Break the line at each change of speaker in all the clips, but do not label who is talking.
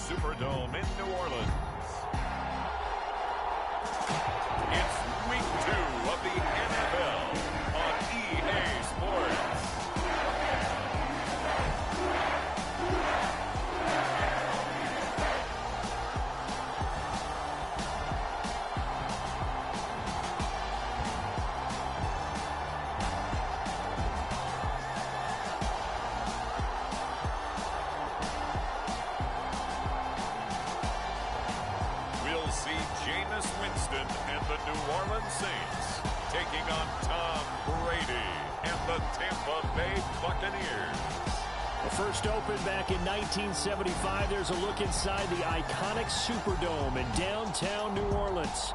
Superdome in New Orleans. It's week 2 of the NFL on EA Sports. New Orleans Saints taking on Tom Brady and the Tampa Bay Buccaneers.
The first opened back in 1975. There's a look inside the iconic Superdome in downtown New Orleans.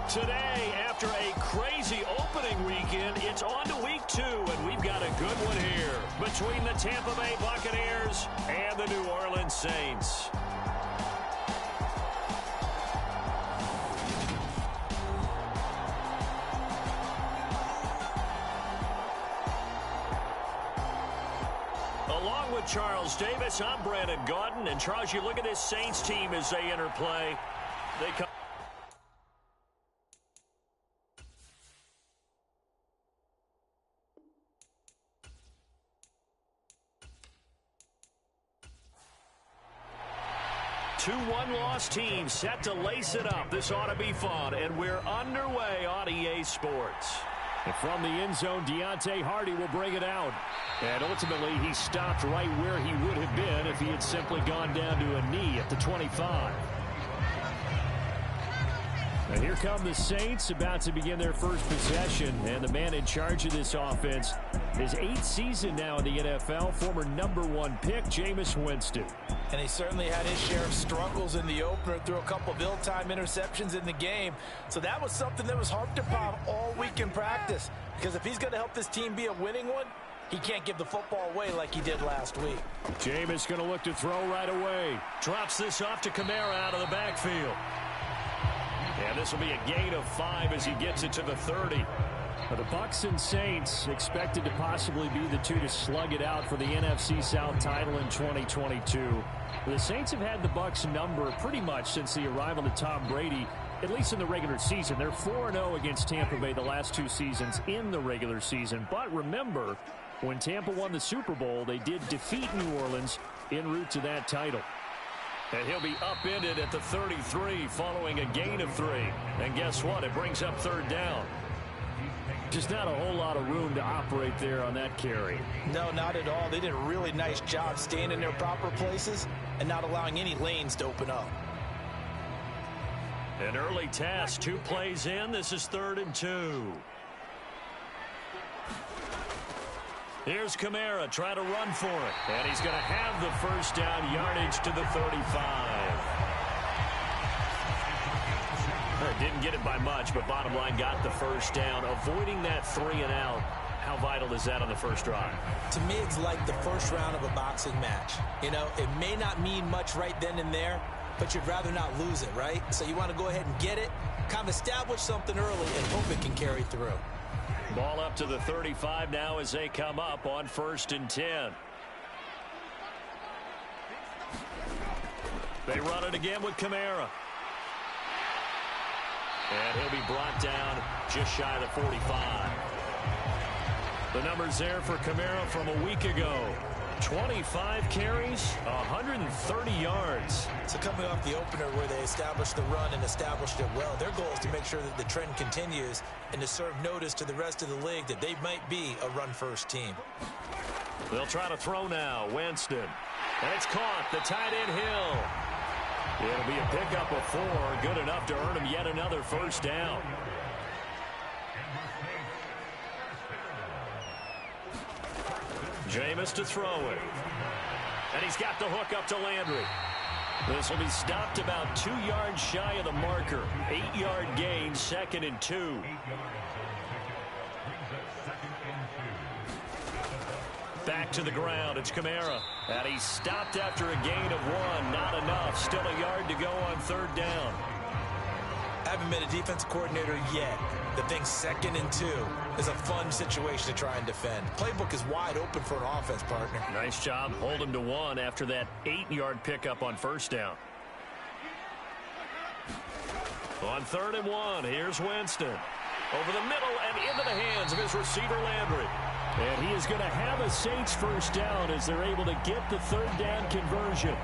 Today, after a crazy opening weekend, it's on to week 2, and we've got a good one here between the Tampa Bay Buccaneers and the New Orleans Saints. Along with Charles Davis, I'm Brandon Gaudin. And Charles, you look at this Saints team as they enter play. They come. Two one-loss teams set to lace it up. This ought to be fun, and we're underway on EA Sports. And from the end zone, Deontay Hardy will bring it out. And ultimately, he stopped right where he would have been if he had simply gone down to a knee at the 25. And here come the Saints, about to begin their first possession. And the man in charge of this offense, his 8th season now in the NFL, former #1 pick, Jameis Winston.
And he certainly had his share of struggles in the opener, threw a couple of ill-timed interceptions in the game. So that was something that was harped upon all week in practice. Because if he's going to help this team be a winning one, he can't give the football away like he did last week.
Jameis going to look to throw right away. Drops this off to Kamara out of the backfield. And this will be a gain of 5 as he gets it to the 30. The Bucs and Saints expected to possibly be the two to slug it out for the NFC South title in 2022. The Saints have had the Bucs number pretty much since the arrival of Tom Brady, at least in the regular season. They're 4-0 against Tampa Bay the last 2 seasons in the regular season. But remember, when Tampa won the Super Bowl, they did defeat New Orleans en route to that title. And he'll be upended at the 33 following a gain of 3. And guess what? It brings up 3rd down. Just not a whole lot of room to operate there on that carry.
No, not at all. They did a really nice job staying in their proper places and not allowing any lanes to open up.
An early task, 2 plays in. This is 3rd and 2. Here's Kamara trying to run for it. And he's going to have the first down, yardage to the 35. Didn't get it by much, but bottom line got the first down. Avoiding that 3 and out. How vital is that on the first drive?
To me, it's like the first round of a boxing match. You know, it may not mean much right then and there, but you'd rather not lose it, right? So you want to go ahead and get it, kind of establish something early, and hope it can carry through.
Ball up to the 35 now as they come up on 1st and 10. They run it again with Kamara. And he'll be brought down just shy of the 45. The numbers there for Kamara from a week ago. 25 carries, 130 yards.
So coming off the opener where they established the run and established it well, their goal is to make sure that the trend continues and to serve notice to the rest of the league that they might be a run-first team.
They'll try to throw now. Winston. And it's caught. The tight end Hill. It'll be a pickup of 4, good enough to earn him yet another first down. Jameis to throw it. And he's got the hook up to Landry. This will be stopped about 2 yards shy of the marker. 8-yard gain, 2nd and 2. Back to the ground. It's Kamara. And he's stopped after a gain of 1. Not enough. Still a yard to go on 3rd down.
Haven't been a defense coordinator yet. The thing 2nd and 2 is a fun situation to try and defend. Playbook is wide open for an offense, partner.
Nice job. Hold him to 1 after that 8-yard pickup on 1st down. On 3rd and 1, here's Winston. Over the middle and into the hands of his receiver, Landry. And he is going to have a Saints first down as they're able to get the 3rd down conversion.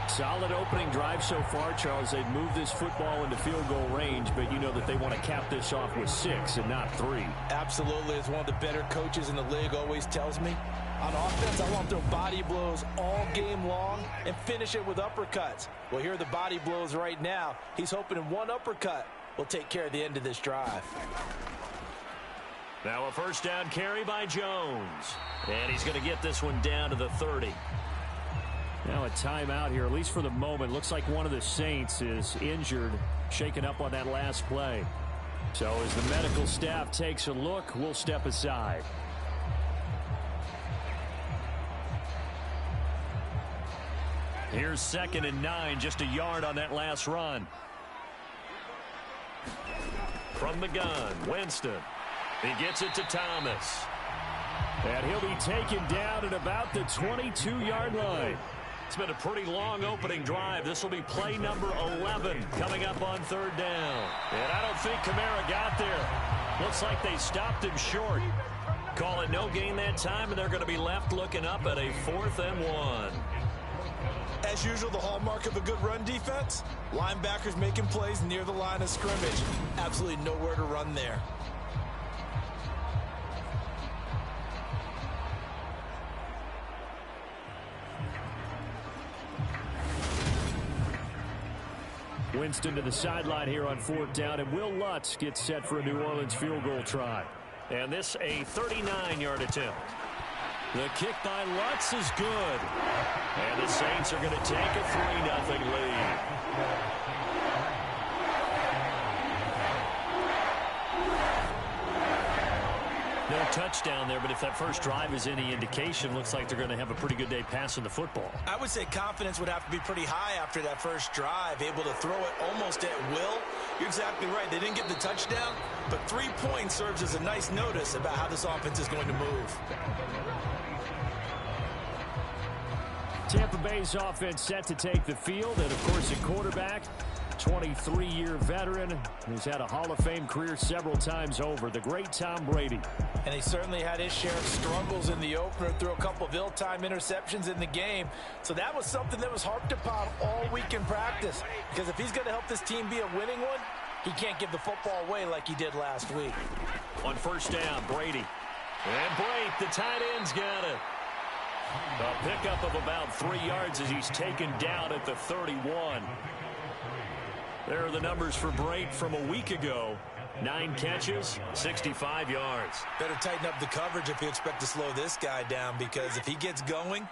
Solid opening drive so far, Charles. They've moved this football into field goal range, but you know that they want to cap this off with 6 and not 3.
Absolutely. As one of the better coaches in the league always tells me, on offense, I want to throw body blows all game long and finish it with uppercuts. Well, here are the body blows right now. He's hoping in one uppercut will take care of the end of this drive.
Now a first down carry by Jones. And he's going to get this one down to the 30. Now a timeout here, at least for the moment. Looks like one of the Saints is injured, shaken up on that last play. So as the medical staff takes a look, we'll step aside. Here's 2nd and 9, just a yard on that last run. From the gun, Winston. He gets it to Thomas. And he'll be taken down at about the 22-yard line. It's been a pretty long opening drive. This will be play number 11 coming up on 3rd down. And I don't think Kamara got there. Looks like they stopped him short. Call it no gain that time, and they're going to be left looking up at a 4th and 1.
As usual, the hallmark of a good run defense, linebackers making plays near the line of scrimmage. Absolutely nowhere to run there.
Winston to the sideline here on 4th down, and Will Lutz gets set for a New Orleans field goal try. And this a 39-yard attempt. The kick by Lutz is good. And the Saints are going to take a 3-0 lead. No touchdown there, but if that first drive is any indication, looks like they're going to have a pretty good day passing the football.
I would say confidence would have to be pretty high after that first drive, able to throw it almost at will. You're exactly right. They didn't get the touchdown, but 3 points serves as a nice notice about how this offense is going to move.
Tampa Bay's offense set to take the field, and of course, a quarterback, 23-year veteran who's had a Hall of Fame career several times over, the great Tom Brady.
And he certainly had his share of struggles in the opener, threw a couple of ill-timed interceptions in the game. So that was something that was harped upon all week in practice, because if he's going to help this team be a winning one, he can't give the football away like he did last week.
On 1st down, Brady. And Brate, the tight end's got it. A pickup of about 3 yards as he's taken down at the 31. There are the numbers for Brate from a week ago. 9 catches, 65 yards.
Better tighten up the coverage if you expect to slow this guy down, because if he gets going,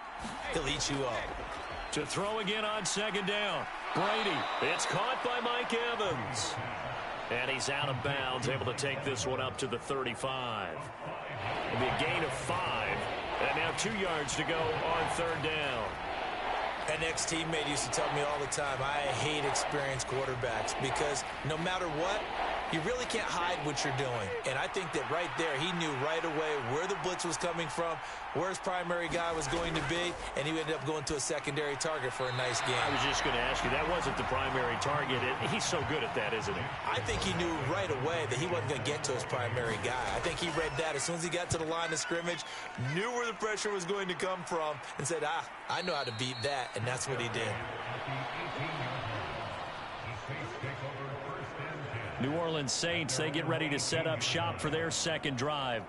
he'll eat you up.
To throw again on 2nd down. Brady, it's caught by Mike Evans. And he's out of bounds, able to take this one up to the 35. It'll be a gain of 5. And now 2 yards to go on 3rd down.
An ex-teammate used to tell me all the time, I hate experienced quarterbacks, because no matter what, you really can't hide what you're doing. And I think that right there, he knew right away where the blitz was coming from, where his primary guy was going to be, and he ended up going to a secondary target for a nice game.
I was just going to ask you, that wasn't the primary target. He's so good at that, isn't he?
I think he knew right away that he wasn't going to get to his primary guy. I think he read that as soon as he got to the line of scrimmage, knew where the pressure was going to come from, and said, I know how to beat that, and that's what he did.
New Orleans Saints, they get ready to set up shop for their 2nd drive.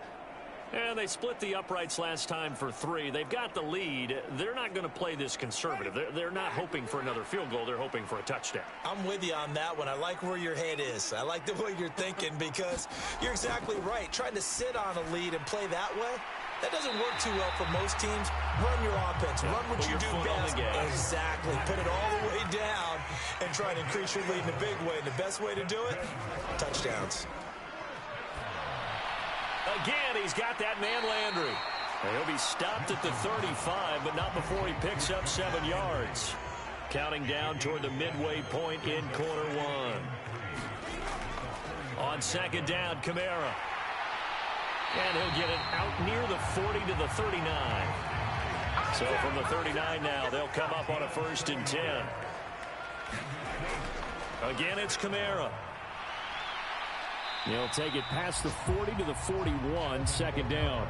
And they split the uprights last time for 3. They've got the lead. They're not going to play this conservative. They're not hoping for another field goal. They're hoping for a touchdown.
I'm with you on that one. I like where your head is. I like the way you're thinking, because you're exactly right. Trying to sit on a lead and play that way, that doesn't work too well for most teams. Run your offense. Run what you do best. Exactly. Put it all the way down and try to increase your lead in a big way. And the best way to do it, touchdowns.
Again, he's got that man Landry. And he'll be stopped at the 35, but not before he picks up 7 yards. Counting down toward the midway point in quarter 1. On 2nd down, Kamara. And he'll get it out near the 40 to the 39. So from the 39 now, they'll come up on a 1st and 10. Again, it's Kamara. He'll take it past the 40 to the 41, second down.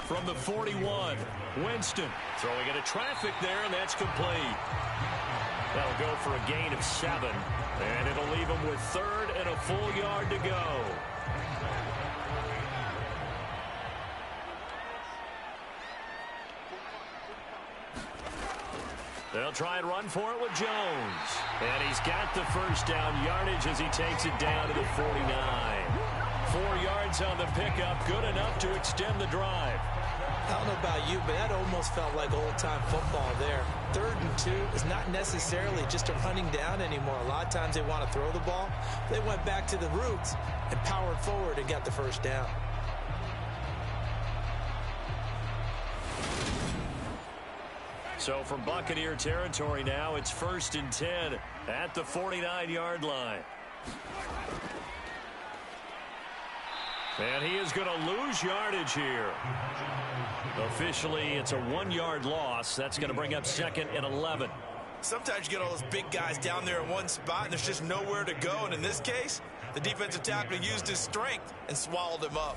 From the 41, Winston throwing into traffic there, and that's complete. That'll go for a gain of 7, and it'll leave him with third and a full yard to go. They'll try and run for it with Jones. And he's got the first down yardage as he takes it down to the 49. 4 yards on the pickup, good enough to extend the drive.
I don't know about you, but that almost felt like old-time football there. 3rd and 2 is not necessarily just a running down anymore. A lot of times they want to throw the ball. They went back to the roots and powered forward and got the first down.
So from Buccaneer territory now, it's 1st and 10 at the 49-yard line. And he is going to lose yardage here. Officially, it's a 1-yard loss. That's going to bring up 2nd and 11.
Sometimes you get all those big guys down there in one spot, and there's just nowhere to go. And in this case, the defensive tackle used his strength and swallowed him up.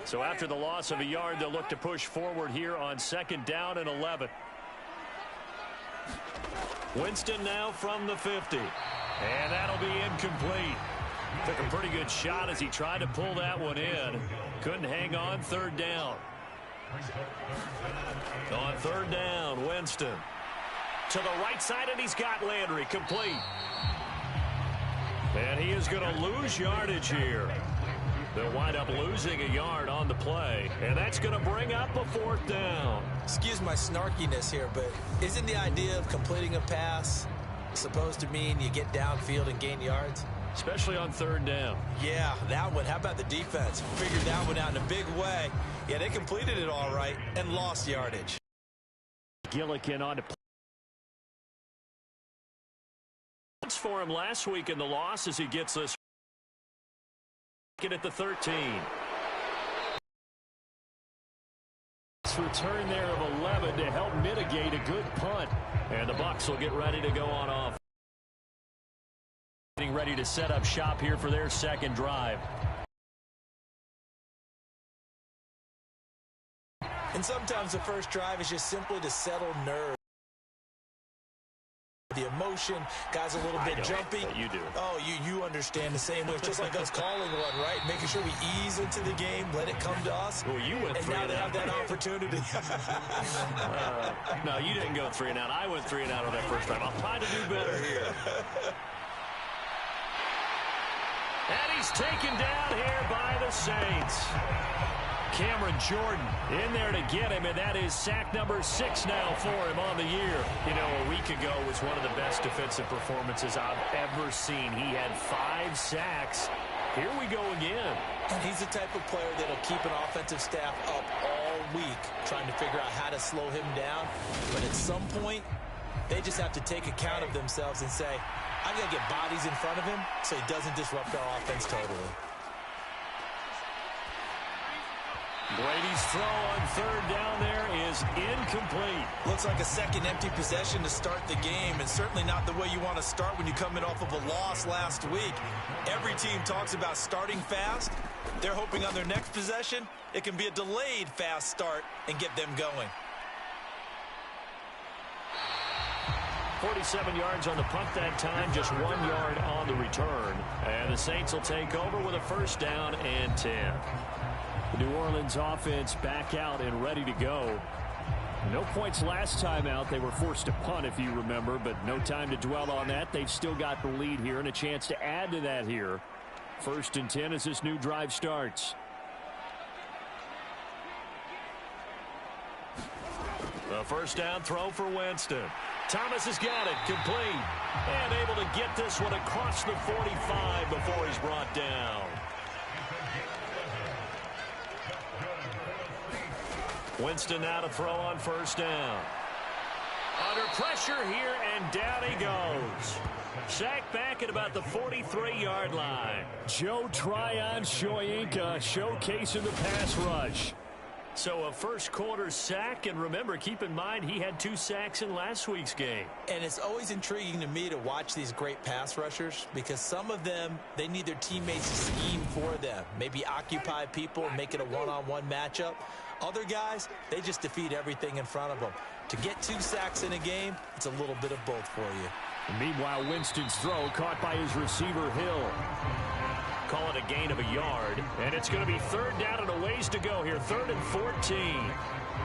So after the loss of a yard, they'll look to push forward here on 2nd down and 11. Winston now from the 50. And that'll be incomplete. Took a pretty good shot as he tried to pull that one in. Couldn't hang on, 3rd down. On 3rd down, Winston. To the right side, and he's got Landry complete. And he is going to lose yardage here. They'll wind up losing a yard on the play, and that's going to bring up a 4th down.
Excuse my snarkiness here, but isn't the idea of completing a pass supposed to mean you get downfield and gain yards?
Especially on 3rd down.
Yeah, that one. How about the defense? Figured that one out in a big way. Yeah, they completed it all right and lost yardage.
Gillikin on to for him last week in the loss as he gets this at the 13. Return there of 11 to help mitigate a good punt. And the Bucs will get ready to go on off. Getting ready to set up shop here for their 2nd drive.
And sometimes the first drive is just simply to settle nerves. The emotion, guys a little bit jumpy.
You do.
Oh, you understand the same way. It's just like us calling one, right? Making sure we ease into the game, let it come to us.
Well, you went 3 and out.
And now they have that opportunity.
No, you didn't go 3 and out. I went 3 and out on that first drive. I'll try to do better here. And he's taken down here by the Saints. Cameron Jordan in there to get him, and that is sack number 6 now for him on the year. You know, a week ago was one of the best defensive performances I've ever seen. He had 5 sacks. Here we go again.
And he's the type of player that'll keep an offensive staff up all week trying to figure out how to slow him down. But at some point, they just have to take account of themselves and say, I've got to get bodies in front of him so he doesn't disrupt our offense totally.
Brady's throw on 3rd down there is incomplete.
Looks like a second empty possession to start the game, and certainly not the way you want to start when you come in off of a loss last week. Every team talks about starting fast. They're hoping on their next possession, it can be a delayed fast start and get them going.
47 yards on the punt that time, just 1 yard on the return. And the Saints will take over with a 1st down and 10. The New Orleans offense back out and ready to go. No points last time out. They were forced to punt, if you remember, but no time to dwell on that. They've still got the lead here and a chance to add to that here. 1st and 10 as this new drive starts. The 1st down throw for Winston. Thomas has got it, complete, and able to get this one across the 45 before he's brought down. Winston now to throw on 1st down. Under pressure here, and down he goes. Sacked back at about the 43-yard line.
Joe Tryon-Shoyinka showcasing the pass rush.
So a first-quarter sack, and remember, keep in mind, he had 2 sacks in last week's game.
And it's always intriguing to me to watch these great pass rushers because some of them, they need their teammates to scheme for them. Maybe occupy people and make it a one-on-one matchup. Other guys, they just defeat everything in front of them. To get 2 sacks in a game, it's a little bit of both for you.
And meanwhile, Winston's throw caught by his receiver, Hill.
Call it a gain of a yard, and it's going to be 3rd down and a ways to go here, 3rd and 14.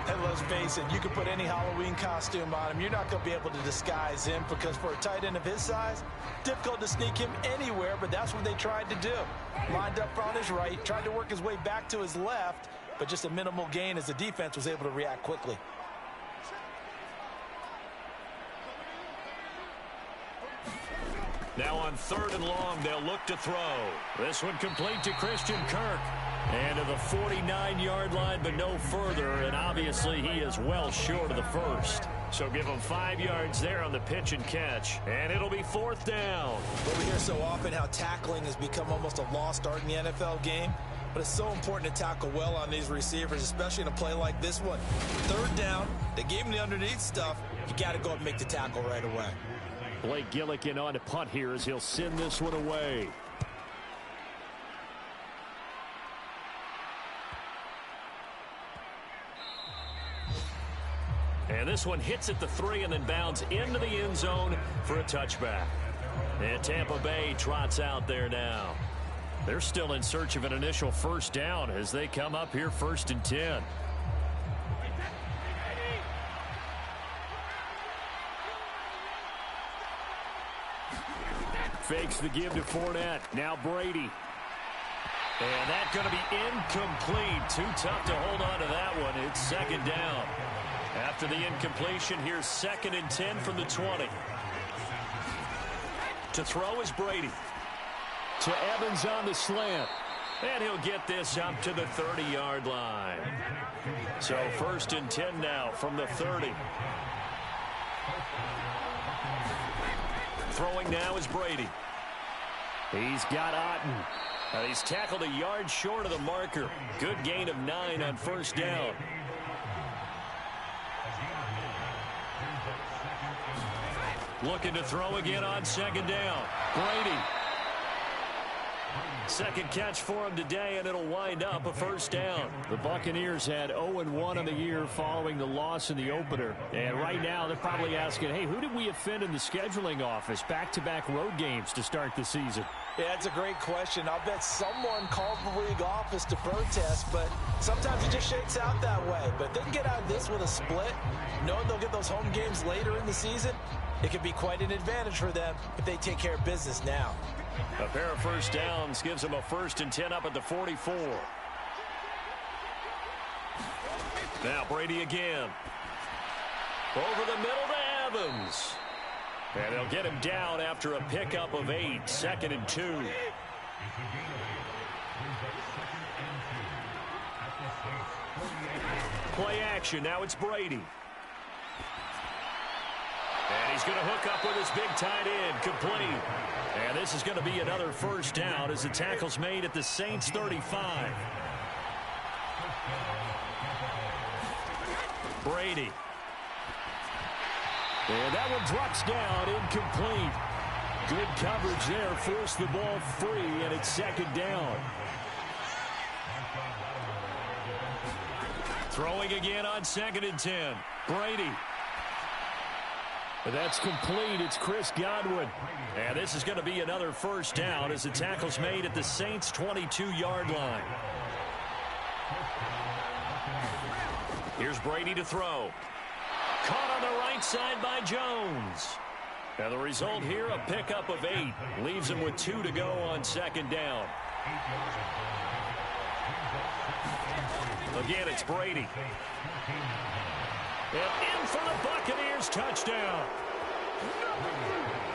And let's face it, you can put any Halloween costume on him. You're not going to be able to disguise him because for a tight end of his size, difficult to sneak him anywhere, but that's what they tried to do. Lined up on his right, tried to work his way back to his left, but just a minimal gain as the defense was able to react quickly.
Now on 3rd and long, they'll look to throw. This one complete to Christian Kirk. And to the 49-yard line, but no further. And obviously, he is well short of the first. So give him 5 yards there on the pitch and catch. And it'll be 4th down.
Well, we hear so often how tackling has become almost a lost art in the NFL game. But it's so important to tackle well on these receivers, especially in a play like this one. 3rd down, they gave him the underneath stuff. You got to go and make the tackle right away.
Blake Gillikin on to punt here as he'll send this one away.
And this one hits at the 3 and then bounds into the end zone for a touchback. And Tampa Bay trots out there now. They're still in search of an initial 1st down as they come up here 1st and 10.
Fakes the give to Fournette. Now Brady.
And that's going to be incomplete. Too tough to hold on to that one. It's 2nd down. After the incompletion, here's 2nd and 10 from the 20. To throw is Brady.
To Evans on the slant.
And he'll get this up to the 30-yard line. So 1st and 10 now from the 30. Throwing now is Brady.
He's got Otten.
He's tackled a yard short of the marker. Good gain of 9 on 1st down. Looking to throw again on 2nd down. Brady. 2nd catch for him today, and it'll wind up a 1st down.
The Buccaneers had 0-1 on the year following the loss in the opener. And right now they're probably asking, hey, who did we offend in the scheduling office? Back-to-back road games to start the season.
Yeah, that's a great question. I'll bet someone called the league office to protest, but sometimes it just shakes out that way. But if they can get out of this with a split, knowing they'll get those home games later in the season, it could be quite an advantage for them if they take care of business now.
A pair of 1st downs gives them a 1st and 10 up at the 44. Now Brady again. Over the middle to Evans. And they'll get him down after a pickup of 8. 2nd and 2. Play action. Now it's Brady. And he's going to hook up with his big tight end. Complete. And this is going to be another 1st down as the tackle's made at the Saints 35. Brady.
And that one drops down, incomplete. Good coverage there, forced the ball free, and it's 2nd down.
Throwing again on 2nd and 10. Brady.
But that's complete. It's Chris Godwin.
And this is going to be another 1st down as the tackle's made at the Saints' 22-yard line. Here's Brady to throw. Caught on the right side by Jones. And the result here, a pickup of 8. Leaves him with 2 to go on 2nd down. Again, it's Brady. And in for the Buccaneers touchdown.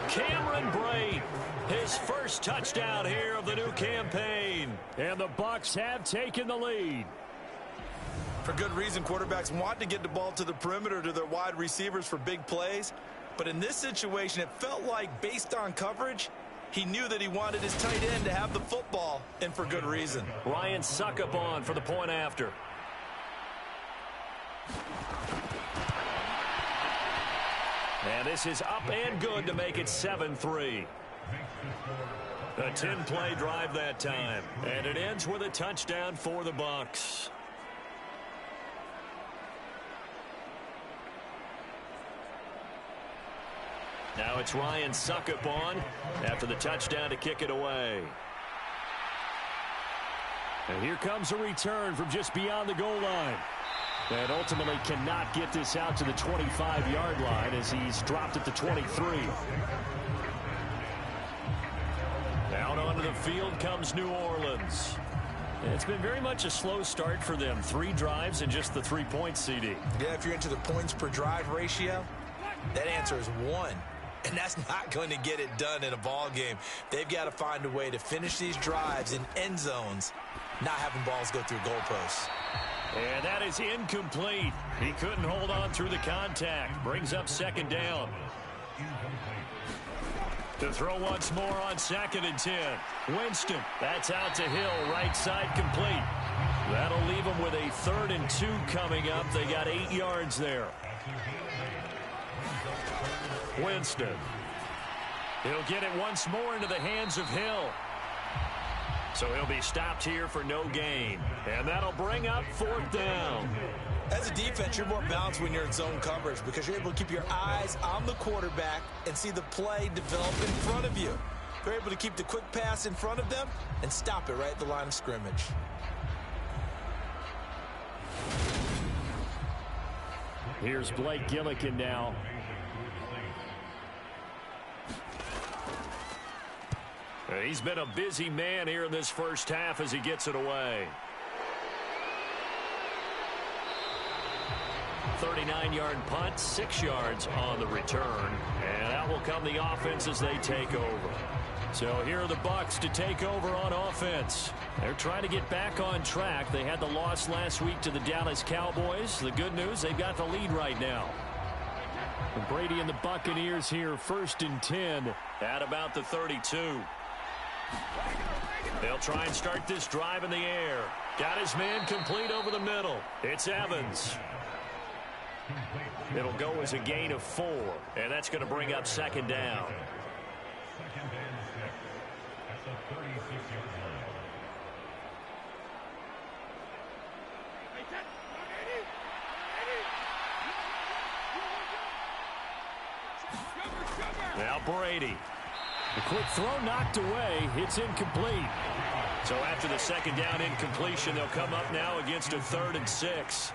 Cameron Brate, his 1st touchdown here of the new campaign.
And the Bucs have taken the lead.
For good reason, quarterbacks want to get the ball to the perimeter to their wide receivers for big plays. But in this situation, it felt like, based on coverage, he knew that he wanted his tight end to have the football, and for good reason.
Ryan Suckup on for the point after. And this is up and good to make it 7-3. A 10-play drive that time. And it ends with a touchdown for the Bucs. Now it's Ryan Suckup on after the touchdown to kick it away. And here comes a return from just beyond the goal line. And ultimately cannot get this out to the 25-yard line as he's dropped it to 23. Out onto the field comes New Orleans. It's been very much a slow start for them. 3 drives and just the 3 points, CD.
Yeah, if you're into the points per drive ratio, that answer is 1. And that's not going to get it done in a ball game. They've got to find a way to finish these drives in end zones, not having balls go through goalposts.
And that is incomplete. He couldn't hold on through the contact. Brings up second down. To throw once more on 2nd and 10. Winston, that's out to Hill, right side complete. That'll leave him with a 3rd and 2 coming up. They got 8 yards there. Winston. He'll get it once more into the hands of Hill. So he'll be stopped here for no gain. And that'll bring up 4th down.
As a defense, you're more balanced when you're in zone coverage because you're able to keep your eyes on the quarterback and see the play develop in front of you. They're able to keep the quick pass in front of them and stop it right at the line of scrimmage.
Here's Blake Gillikin now.
He's been a busy man here in this first half as he gets it away. 39-yard punt, 6 yards on the return. And out will come the offense as they take over. So here are the Bucs to take over on offense. They're trying to get back on track. They had the loss last week to the Dallas Cowboys. The good news, they've got the lead right now.
And Brady and the Buccaneers here, 1st and 10.
At about the 32. They'll try and start this drive in the air. Got his man complete over the middle. It's Evans. It'll go as a gain of 4, and that's going to bring up 2nd down. Now Brady.
A quick throw knocked away. It's incomplete.
So after the 2nd down incompletion, they'll come up now against a 3rd and 6.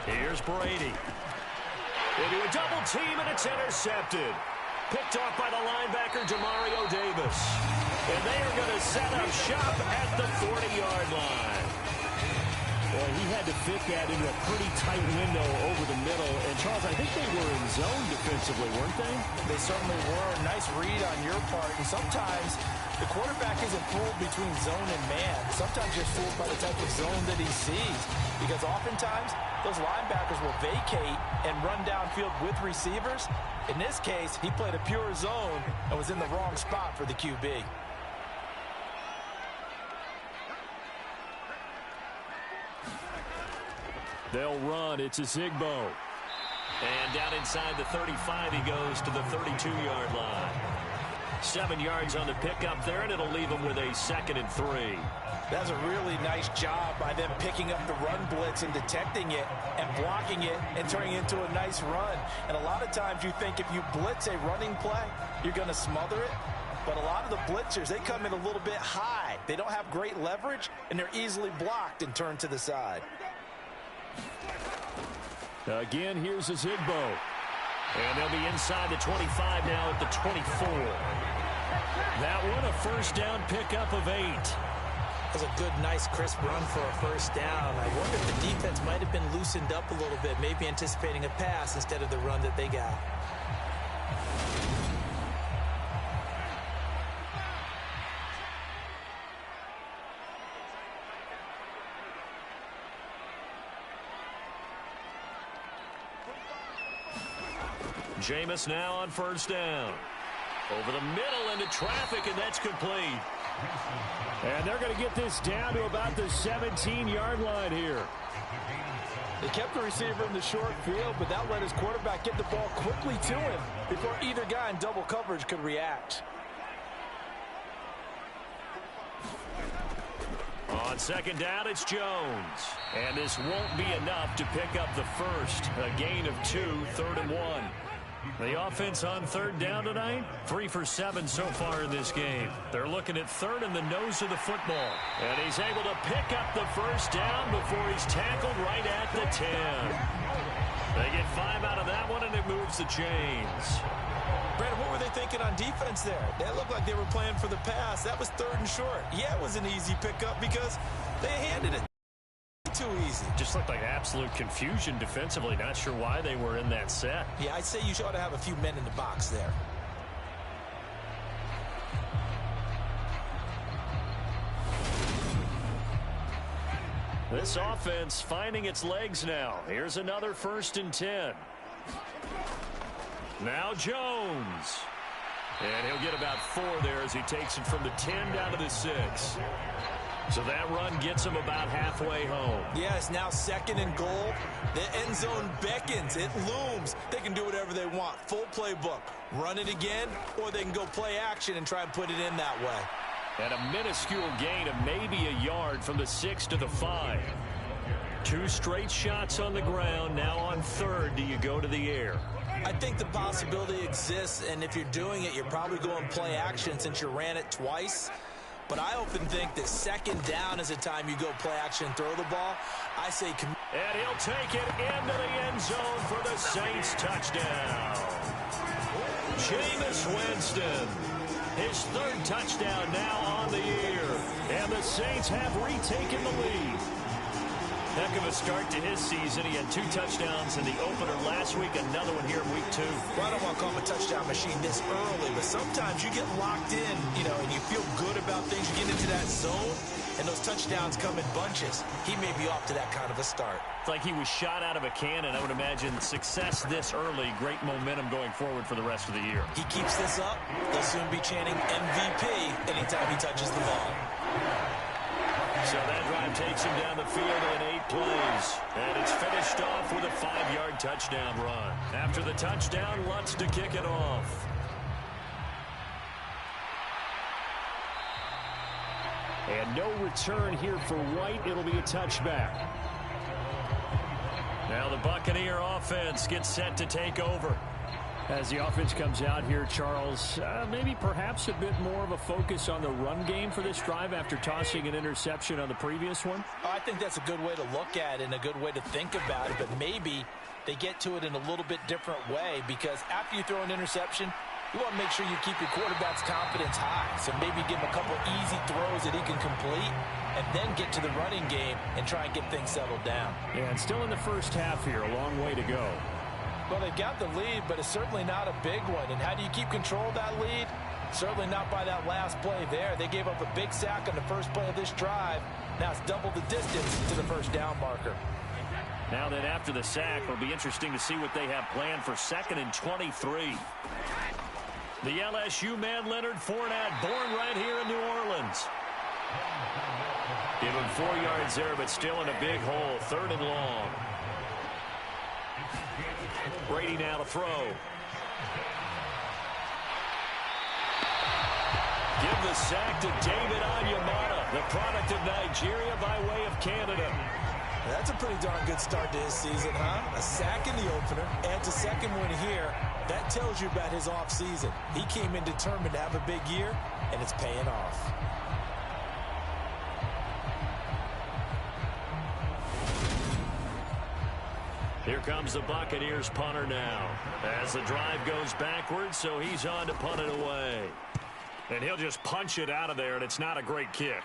Here's Brady. Into a double team, and it's intercepted. Picked off by the linebacker, Demario Davis. And they are going to set up shop at the 40-yard line.
Well, he had to fit that into a pretty tight window over the middle. And, Charles, I think they were in zone defensively, weren't they?
They certainly were. Nice read on your part. And sometimes the quarterback isn't fooled between zone and man. Sometimes you're fooled by the type of zone that he sees. Because oftentimes, those linebackers will vacate and run downfield with receivers. In this case, he played a pure zone and was in the wrong spot for the QB.
They'll run. It's a Zigbo.
And down inside the 35, he goes to the 32-yard line. 7 yards on the pickup there, and it'll leave him with a 2nd and 3.
That's a really nice job by them picking up the run blitz and detecting it and blocking it and turning it into a nice run. And a lot of times you think if you blitz a running play, you're going to smother it. But a lot of the blitzers, they come in a little bit high. They don't have great leverage, and they're easily blocked and turned to the side.
Again, here's a Zigbo.
And they'll be inside the 25 now at the 24. That one, a 1st down pickup of 8.
That's a good, nice, crisp run for a 1st down. I wonder if the defense might have been loosened up a little bit, maybe anticipating a pass instead of the run that they got.
Jameis now on first down. Over the middle into traffic, and that's complete.
And they're going to get this down to about the 17-yard line here.
They kept the receiver in the short field, but that let his quarterback get the ball quickly to him before either guy in double coverage could react.
On second down, it's Jones. And this won't be enough to pick up the first. A gain of 2, 3rd and 1. The offense on third down tonight, 3 for 7 so far in this game. They're looking at third in the nose of the football. And he's able to pick up the first down before he's tackled right at the 10. They get 5 out of that one, and it moves the chains.
Brandon, what were they thinking on defense there? They looked like they were playing for the pass. That was 3rd and short. Yeah, it was an easy pickup because they handed it too easy.
Just looked like absolute confusion defensively. Not sure why they were in that set.
Yeah, I'd say you ought to have a few men in the box there.
This offense finding its legs now. Here's another 1st and 10. Now Jones. And he'll get about 4 there as he takes it from the 10 down to the 6. So that run gets him about halfway home.
Yeah, it's now 2nd and goal. The end zone beckons. It looms. They can do whatever they want. Full playbook. Run it again, or they can go play action and try and put it in that way.
And a minuscule gain of maybe a yard from the 6 to the 5. 2 straight shots on the ground. Now on 3rd, do you go to the air?
I think the possibility exists, and if you're doing it, you're probably going play action since you ran it twice. But I often think that 2nd down is a time you go play action, throw the ball. I say...
And he'll take it into the end zone for the Saints touchdown. Jameis Winston, his 3rd touchdown now on the year. And the Saints have retaken the lead. Heck of a start to his season. He had 2 touchdowns in the opener last week, another one here in week 2.
Well, I don't want to call him a touchdown machine this early, but sometimes you get locked in, and you feel good about things. You get into that zone, and those touchdowns come in bunches. He may be off to that kind of a start.
It's like he was shot out of a cannon. I would imagine success this early, great momentum going forward for the rest of the year.
He keeps this up, they'll soon be chanting MVP anytime he touches the ball.
So that drive takes him down the field in 8 plays. And it's finished off with a 5-yard touchdown run. After the touchdown, Lutz to kick it off.
And no return here for White. It'll be a touchback.
Now the Buccaneer offense gets set to take over.
As the offense comes out here, Charles, maybe perhaps a bit more of a focus on the run game for this drive after tossing an interception on the previous one?
I think that's a good way to look at it and a good way to think about it, but maybe they get to it in a little bit different way because after you throw an interception, you want to make sure you keep your quarterback's confidence high. So maybe give him a couple easy throws that he can complete and then get to the running game and try and get things settled down.
Yeah, and still in the first half here, a long way to go.
Well, they've got the lead, but it's certainly not a big one. And how do you keep control of that lead? Certainly not by that last play there. They gave up a big sack on the first play of this drive. Now it's double the distance to the first down marker.
Now then, after the sack, it'll be interesting to see what they have planned for 2nd and 23. The LSU man, Leonard Fournette, born right here in New Orleans. Give him 4 yards there, but still in a big hole. 3rd and long. Brady now to throw. Give the sack to David Onyemata, the product of Nigeria by way of Canada.
That's a pretty darn good start to his season, huh? A sack in the opener, adds a 2nd one here. That tells you about his offseason. He came in determined to have a big year, and it's paying off.
Here comes the Buccaneers punter now. As the drive goes backwards, so he's on to punt it away. And he'll just punch it out of there, and it's not a great kick.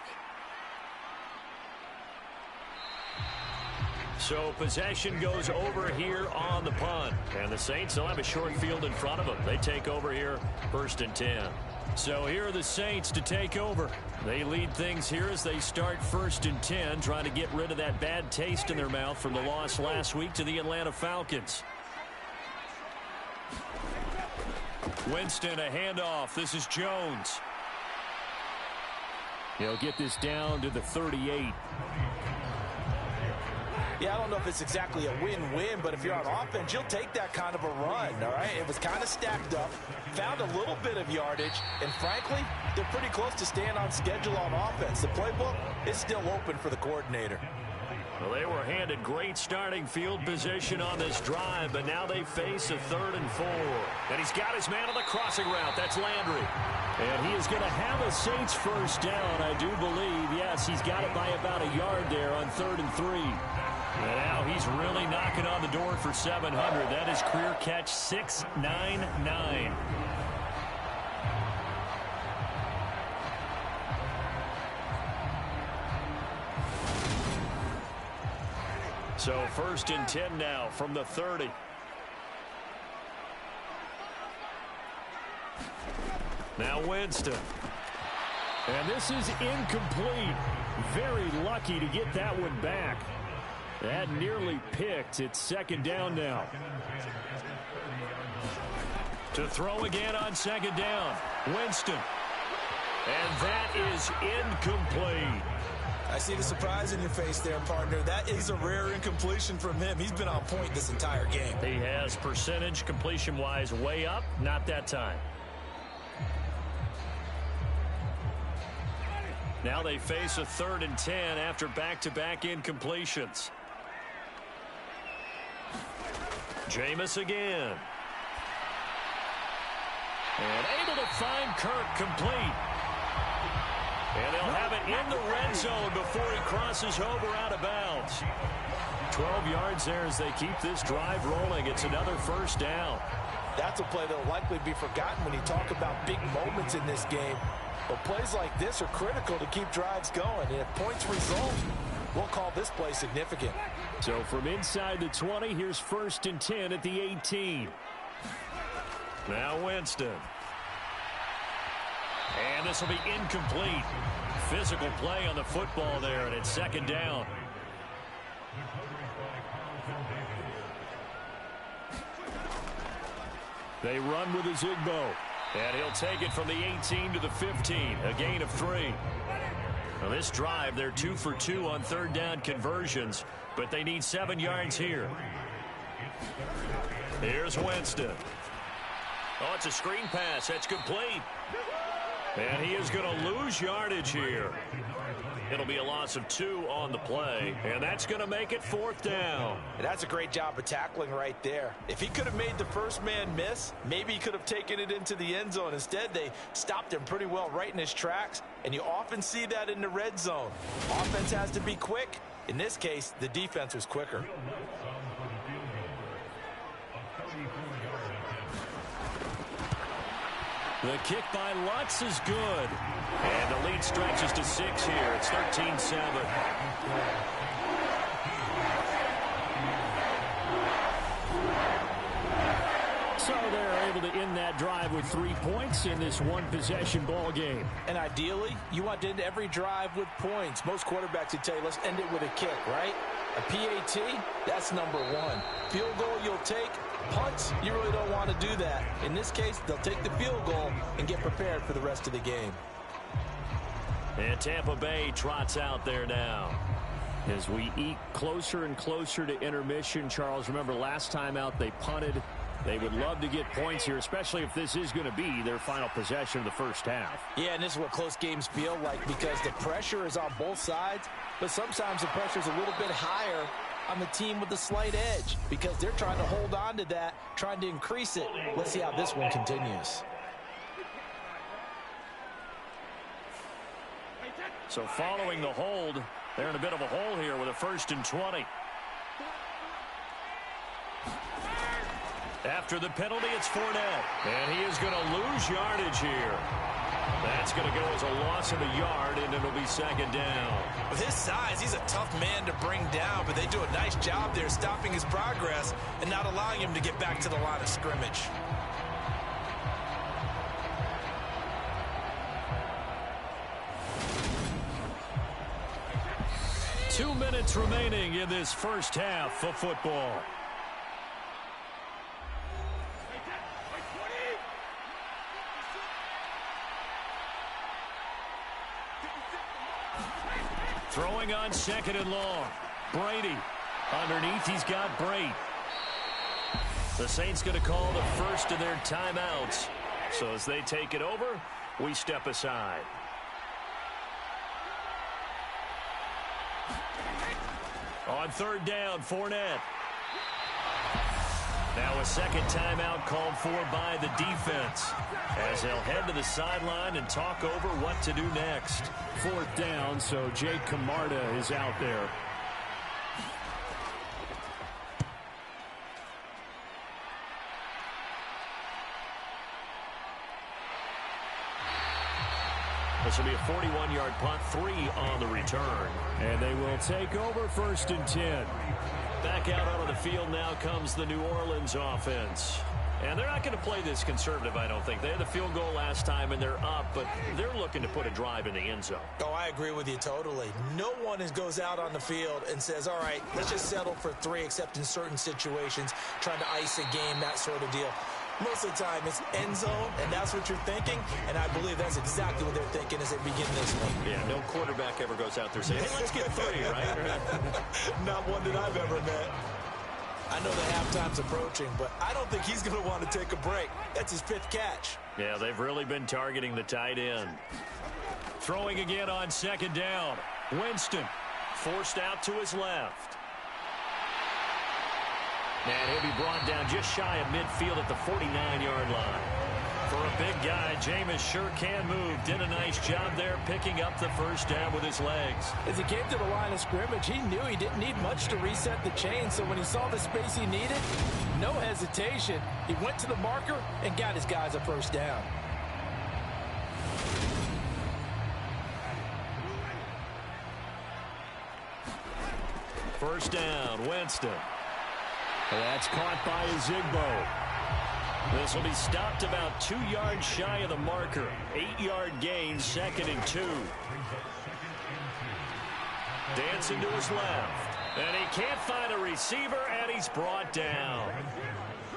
So possession goes over here on the punt. And the Saints will have a short field in front of them. They take over here, 1st and 10. So here are the Saints to take over. They lead things here as they start 1st and 10, trying to get rid of that bad taste in their mouth from the loss last week to the Atlanta Falcons. Winston, a handoff. This is Jones.
He'll get this down to the 38.
Yeah, I don't know if it's exactly a win-win, but if you're on offense, you'll take that kind of a run, all right? It was kind of stacked up, found a little bit of yardage, and frankly, they're pretty close to staying on schedule on offense. The playbook is still open for the coordinator.
Well, they were handed great starting field position on this drive, but now they face a 3rd and 4. And he's got his man on the crossing route. That's Landry.
And he is going to have a Saints first down, I do believe. Yes, he's got it by about a yard there on 3rd and 3.
And now he's really knocking on the door for 700. That is career catch 699. So 1st and 10 now from the 30. Now Winston.
And this is incomplete. Very lucky to get that one back. That nearly picked. It's 2nd down now.
To throw again on 2nd down. Winston. And that is incomplete.
I see the surprise in your face there, partner. That is a rare incompletion from him. He's been on point this entire game.
He has percentage completion-wise way up. Not that time. Now they face a 3rd and 10 after back-to-back incompletions. Jameis again. And able to find Kirk complete. And they'll have it in the red zone before he crosses over out of bounds. 12 yards there as they keep this drive rolling. It's another 1st down.
That's a play that will likely be forgotten when you talk about big moments in this game. But plays like this are critical to keep drives going. And if points result, we'll call this play significant.
So from inside the 20, here's 1st and 10 at the 18.
Now Winston. And this will be incomplete. Physical play on the football there, and it's 2nd down.
They run with Ezigbo.
And he'll take it from the 18 to the 15, a gain of 3. Now this drive, they're 2 for 2 on 3rd down conversions, but they need 7 yards here. Here's Winston. Oh, it's a screen pass. That's complete. And he is going to lose yardage here. It'll be a loss of 2 on the play, and that's going to make it 4th down.
And that's a great job of tackling right there. If he could have made the first man miss, maybe he could have taken it into the end zone. Instead, they stopped him pretty well right in his tracks, and you often see that in the red zone. Offense has to be quick. In this case, the defense was quicker.
The kick by Lutz is good. And the lead stretches to 6 here. It's 13-7.
So they're able to end that drive with 3 points in this one-possession ball game.
And ideally, you want to end every drive with points. Most quarterbacks would tell you, let's end it with a kick, right? A PAT, that's number 1. Field goal you'll take. Punts, you really don't want to do that. In this case, they'll take the field goal and get prepared for the rest of the game.
And Tampa Bay trots out there now.
As we eke closer and closer to intermission, Charles, remember last time out they punted. They would love to get points here, especially if this is going to be their final possession of the first half.
Yeah, and this is what close games feel like because the pressure is on both sides, but sometimes the pressure is a little bit higher on the team with the slight edge because they're trying to hold on to that, trying to increase it. Let's see how this one continues.
So following the hold, they're in a bit of a hole here with a 1st and 20. After the penalty, it's Fournette. And he is going to lose yardage here. That's going to go as a loss of a yard, and it'll be 2nd down.
With his size, he's a tough man to bring down, but they do a nice job there stopping his progress and not allowing him to get back to the line of scrimmage.
Two minutes remaining in this first half of football. Throwing on second and long. Brady. Underneath, he's got Brate. The Saints going to call the first of their timeouts. So as they take it over, we step aside. On third down, Fournette. Now a second timeout called for by the defense as they'll head to the sideline and talk over what to do next.
Fourth down, so Jake Camarda is out there.
This will be a 41-yard punt, 3 on the return.
And they will take over 1st and 10.
Back out onto the field now comes the New Orleans offense. And they're not going to play this conservative, I don't think. They had the field goal last time, and they're up, but they're looking to put a drive in the end zone.
Oh, I agree with you totally. No one goes out on the field and says, all right, let's just settle for 3, except in certain situations, trying to ice a game, that sort of deal. Most of the time, it's end zone, and that's what you're thinking, and I believe that's exactly what they're thinking as they begin this one.
Yeah, no quarterback ever goes out there saying, hey, let's get 3, right?
Not one that I've ever met. I know the halftime's approaching, but I don't think he's going to want to take a break. That's his 5th catch.
Yeah, they've really been targeting the tight end. Throwing again on second down. Winston forced out to his left. And he'll be brought down just shy of midfield at the 49-yard line. For a big guy, Jameis sure can move. Did a nice job there picking up the first down with his legs.
As he came to the line of scrimmage, he knew he didn't need much to reset the chain. So when he saw the space he needed, no hesitation. He went to the marker and got his guys a first down.
First down, Winston.
That's caught by Zigbo.
This will be stopped about 2 yards shy of the marker. 8-yard gain, 2nd and 2. Dancing to his left. And he can't find a receiver, and he's brought down.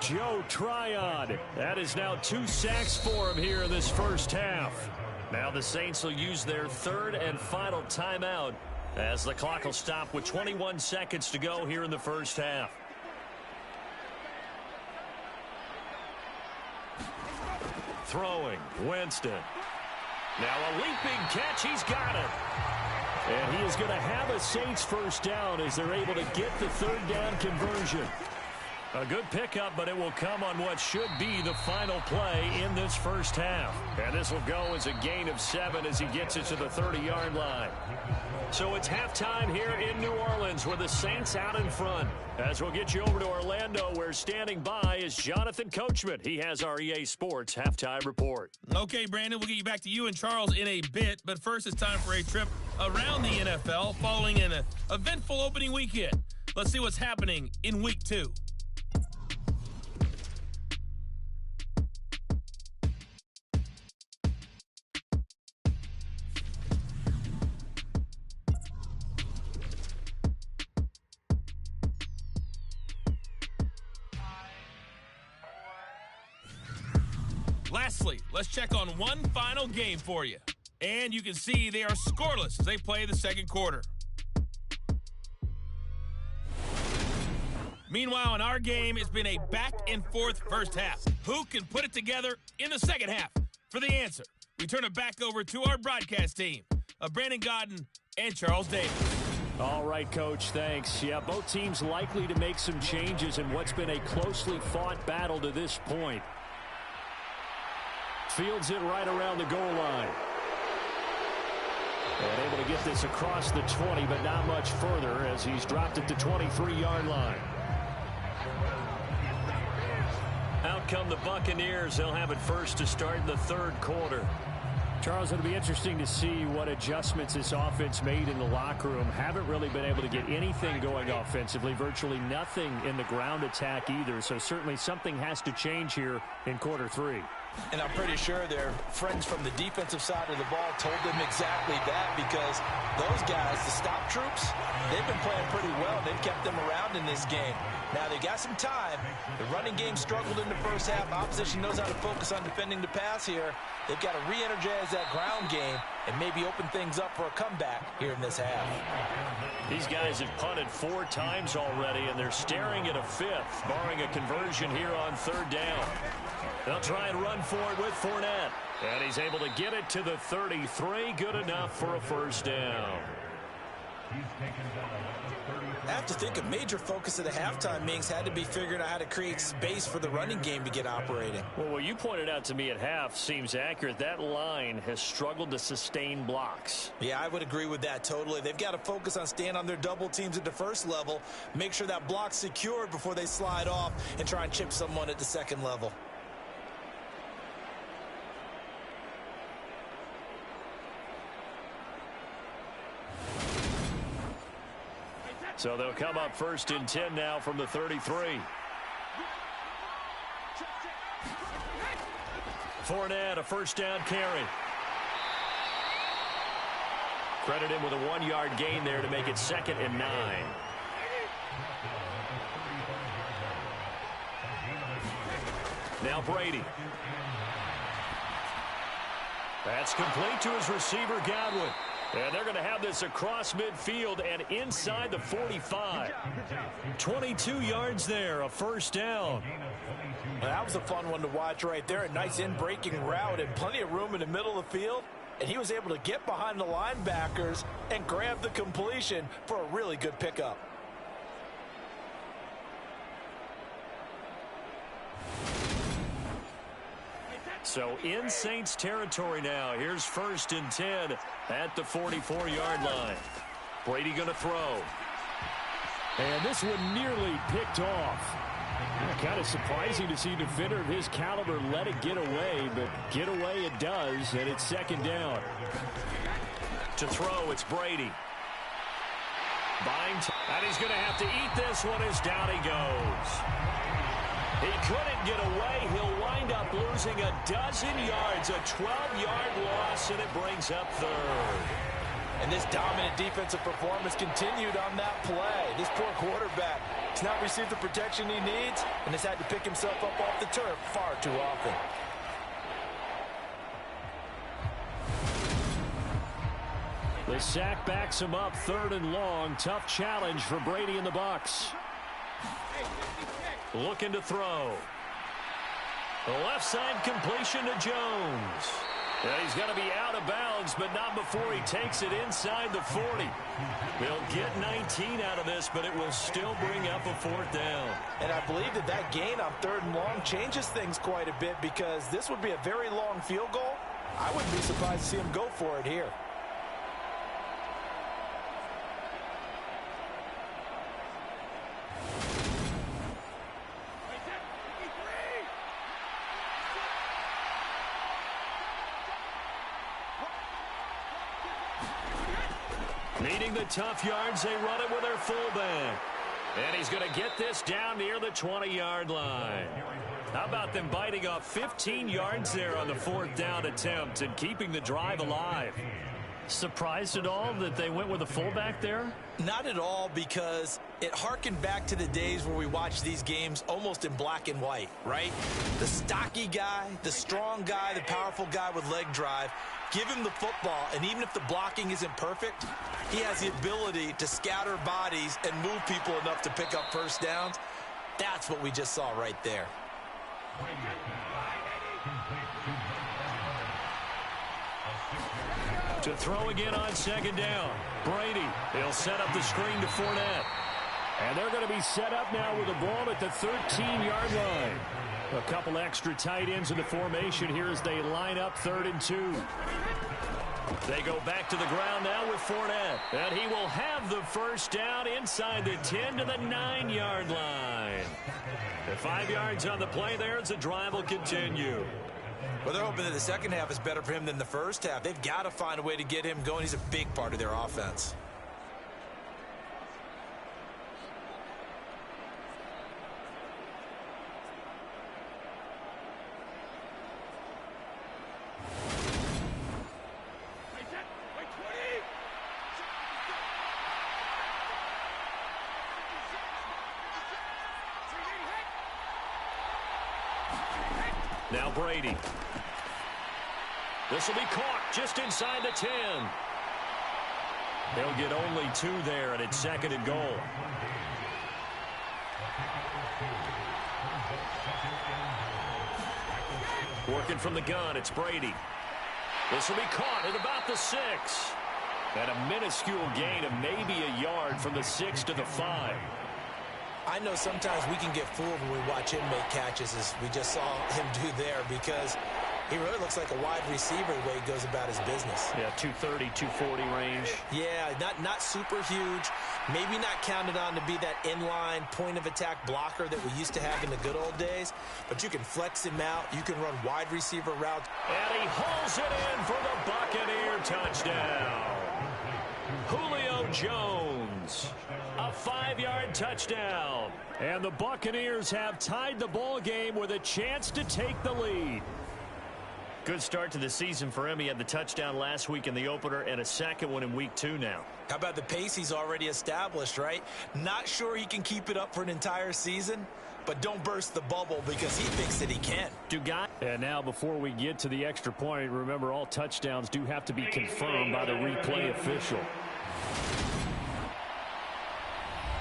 Joe Tryon. That is now 2 sacks for him here in this first half.
Now the Saints will use their 3rd and final timeout as the clock will stop with 21 seconds to go here in the first half. Throwing, Winston. Now a leaping catch, he's got it.
And he is going to have a Saints first down as they're able to get the 3rd down conversion.
A good pickup, but it will come on what should be the final play in this first half. And this will go as a gain of 7 as he gets it to the 30-yard line. So it's halftime here in New Orleans with the Saints out in front. As we'll get you over to Orlando, where standing by is Jonathan Coachman. He has our EA Sports halftime report.
Okay, Brandon, we'll get you back to you and Charles in a bit. But first, it's time for a trip around the NFL following an eventful opening weekend. Let's see what's happening in Week 2. Lastly, let's check on one final game for you. And you can see they are scoreless as they play the second quarter. Meanwhile, in our game, it's been a back-and-forth first half. Who can put it together in the second half? For the answer, we turn it back over to our broadcast team of Brandon Godden and Charles Davis.
All right, Coach, thanks. Yeah, both teams likely to make some changes in what's been a closely fought battle to this point. Fields it right around the goal line. And able to get this across the 20, but not much further as he's dropped it to 23-yard line.
Out come the Buccaneers. They'll have it first to start in the 3rd quarter.
Charles, it'll be interesting to see what adjustments this offense made in the locker room. Haven't really been able to get anything going offensively, virtually nothing in the ground attack either. So certainly something has to change here in quarter 3.
And I'm pretty sure their friends from the defensive side of the ball told them exactly that, because those guys, the stop troops, they've been playing pretty well. They've kept them around in this game. Now, they got some time. The running game struggled in the first half. Opposition knows how to focus on defending the pass here. They've got to re-energize that ground game. and maybe open things up for a comeback here in this half.
These guys have punted 4 times already, and they're staring at a 5th, barring a conversion here on 3rd down. They'll try and run for it with Fournette. And he's able to get it to the 33. Good enough for a 1st down.
I have to think a major focus of the halftime meetings had to be figuring out how to create space for the running game to get operating.
Well, what you pointed out to me at half seems accurate. That line has struggled to sustain blocks.
Yeah, I would agree with that totally. They've got to focus on staying on their double teams at the first level, make sure that block's secured before they slide off and try and chip someone at the second level.
So they'll come up 1st and 10 now from the 33. Fournette, a 1st down carry. Credit him with a 1-yard gain there to make it 2nd and 9. Now Brady. That's complete to his receiver, Godwin. And they're going to have this across midfield and inside the 45. 22 yards there, a 1st down.
Well, that was a fun one to watch right there. A nice in-breaking route and plenty of room in the middle of the field. And he was able to get behind the linebackers and grab the completion for a really good pickup.
So in Saints territory now. Here's 1st and 10 at the 44-yard line. Brady going to throw.
And this one nearly picked off. Kind of surprising to see a defender of his caliber let it get away, but get away it does, and it's 2nd down.
To throw, it's Brady. Buying and he's going to have to eat this one as down he goes. He couldn't get away. He'll wind up losing a dozen yards, a 12-yard loss, and it brings up 3rd.
And this dominant defensive performance continued on that play. This poor quarterback has not received the protection he needs and has had to pick himself up off the turf far too often.
The sack backs him up 3rd and long. Tough challenge for Brady and the Bucs.
Looking to throw. The left side completion to Jones. Yeah, he's going to be out of bounds, but not before he takes it inside the 40. They'll get 19 out of this, but it will still bring up a 4th down.
And I believe that gain on 3rd and long changes things quite a bit because this would be a very long field goal. I wouldn't be surprised to see him go for it here.
Needing the tough yards, they run it with their fullback. And he's going to get this down near the 20-yard line. How about them biting off 15 yards there on the 4th down attempt and keeping the drive alive?
Surprised at all that they went with a fullback there?
Not at all, because it harkened back to the days where we watched these games almost in black and white, right? The stocky guy, the strong guy, the powerful guy with leg drive. Give him the football, and even if the blocking isn't perfect, he has the ability to scatter bodies and move people enough to pick up 1st downs. That's what we just saw right there.
To throw again on 2nd down. Brady, he'll set up the screen to Fournette.
And they're going to be set up now with the ball at the 13-yard line. A couple extra tight ends in the formation here as they line up 3rd and 2.
They go back to the ground now with Fournette. And he will have the 1st down inside the 10 to the 9-yard line. The 5 yards on the play there as the drive will continue.
Well, they're hoping that the second half is better for him than the first half. They've got to find a way to get him going. He's a big part of their offense.
Now Brady.
This will be caught just inside the 10. They'll get only 2 there, and it's 2nd and goal. Working from the gun, it's Brady. This will be caught at about the 6. And a minuscule gain of maybe a yard from the 6 to the 5.
I know sometimes we can get fooled when we watch him make catches, as we just saw him do there, because he really looks like a wide receiver the way he goes about his business.
Yeah, 230, 240 range.
Yeah, not super huge. Maybe not counted on to be that inline point-of-attack blocker that we used to have in the good old days. But you can flex him out. You can run wide receiver routes.
And he hauls it in for the Buccaneer touchdown. Julio Jones, a 5-yard touchdown.
And the Buccaneers have tied the ball game with a chance to take the lead.
Good start to the season for him. He had the touchdown last week in the opener and a second one in week 2 now.
How about the pace he's already established, right? Not sure he can keep it up for an entire season, but don't burst the bubble because he thinks that he can.
And now before we get to the extra point, remember all touchdowns do have to be confirmed by the replay official.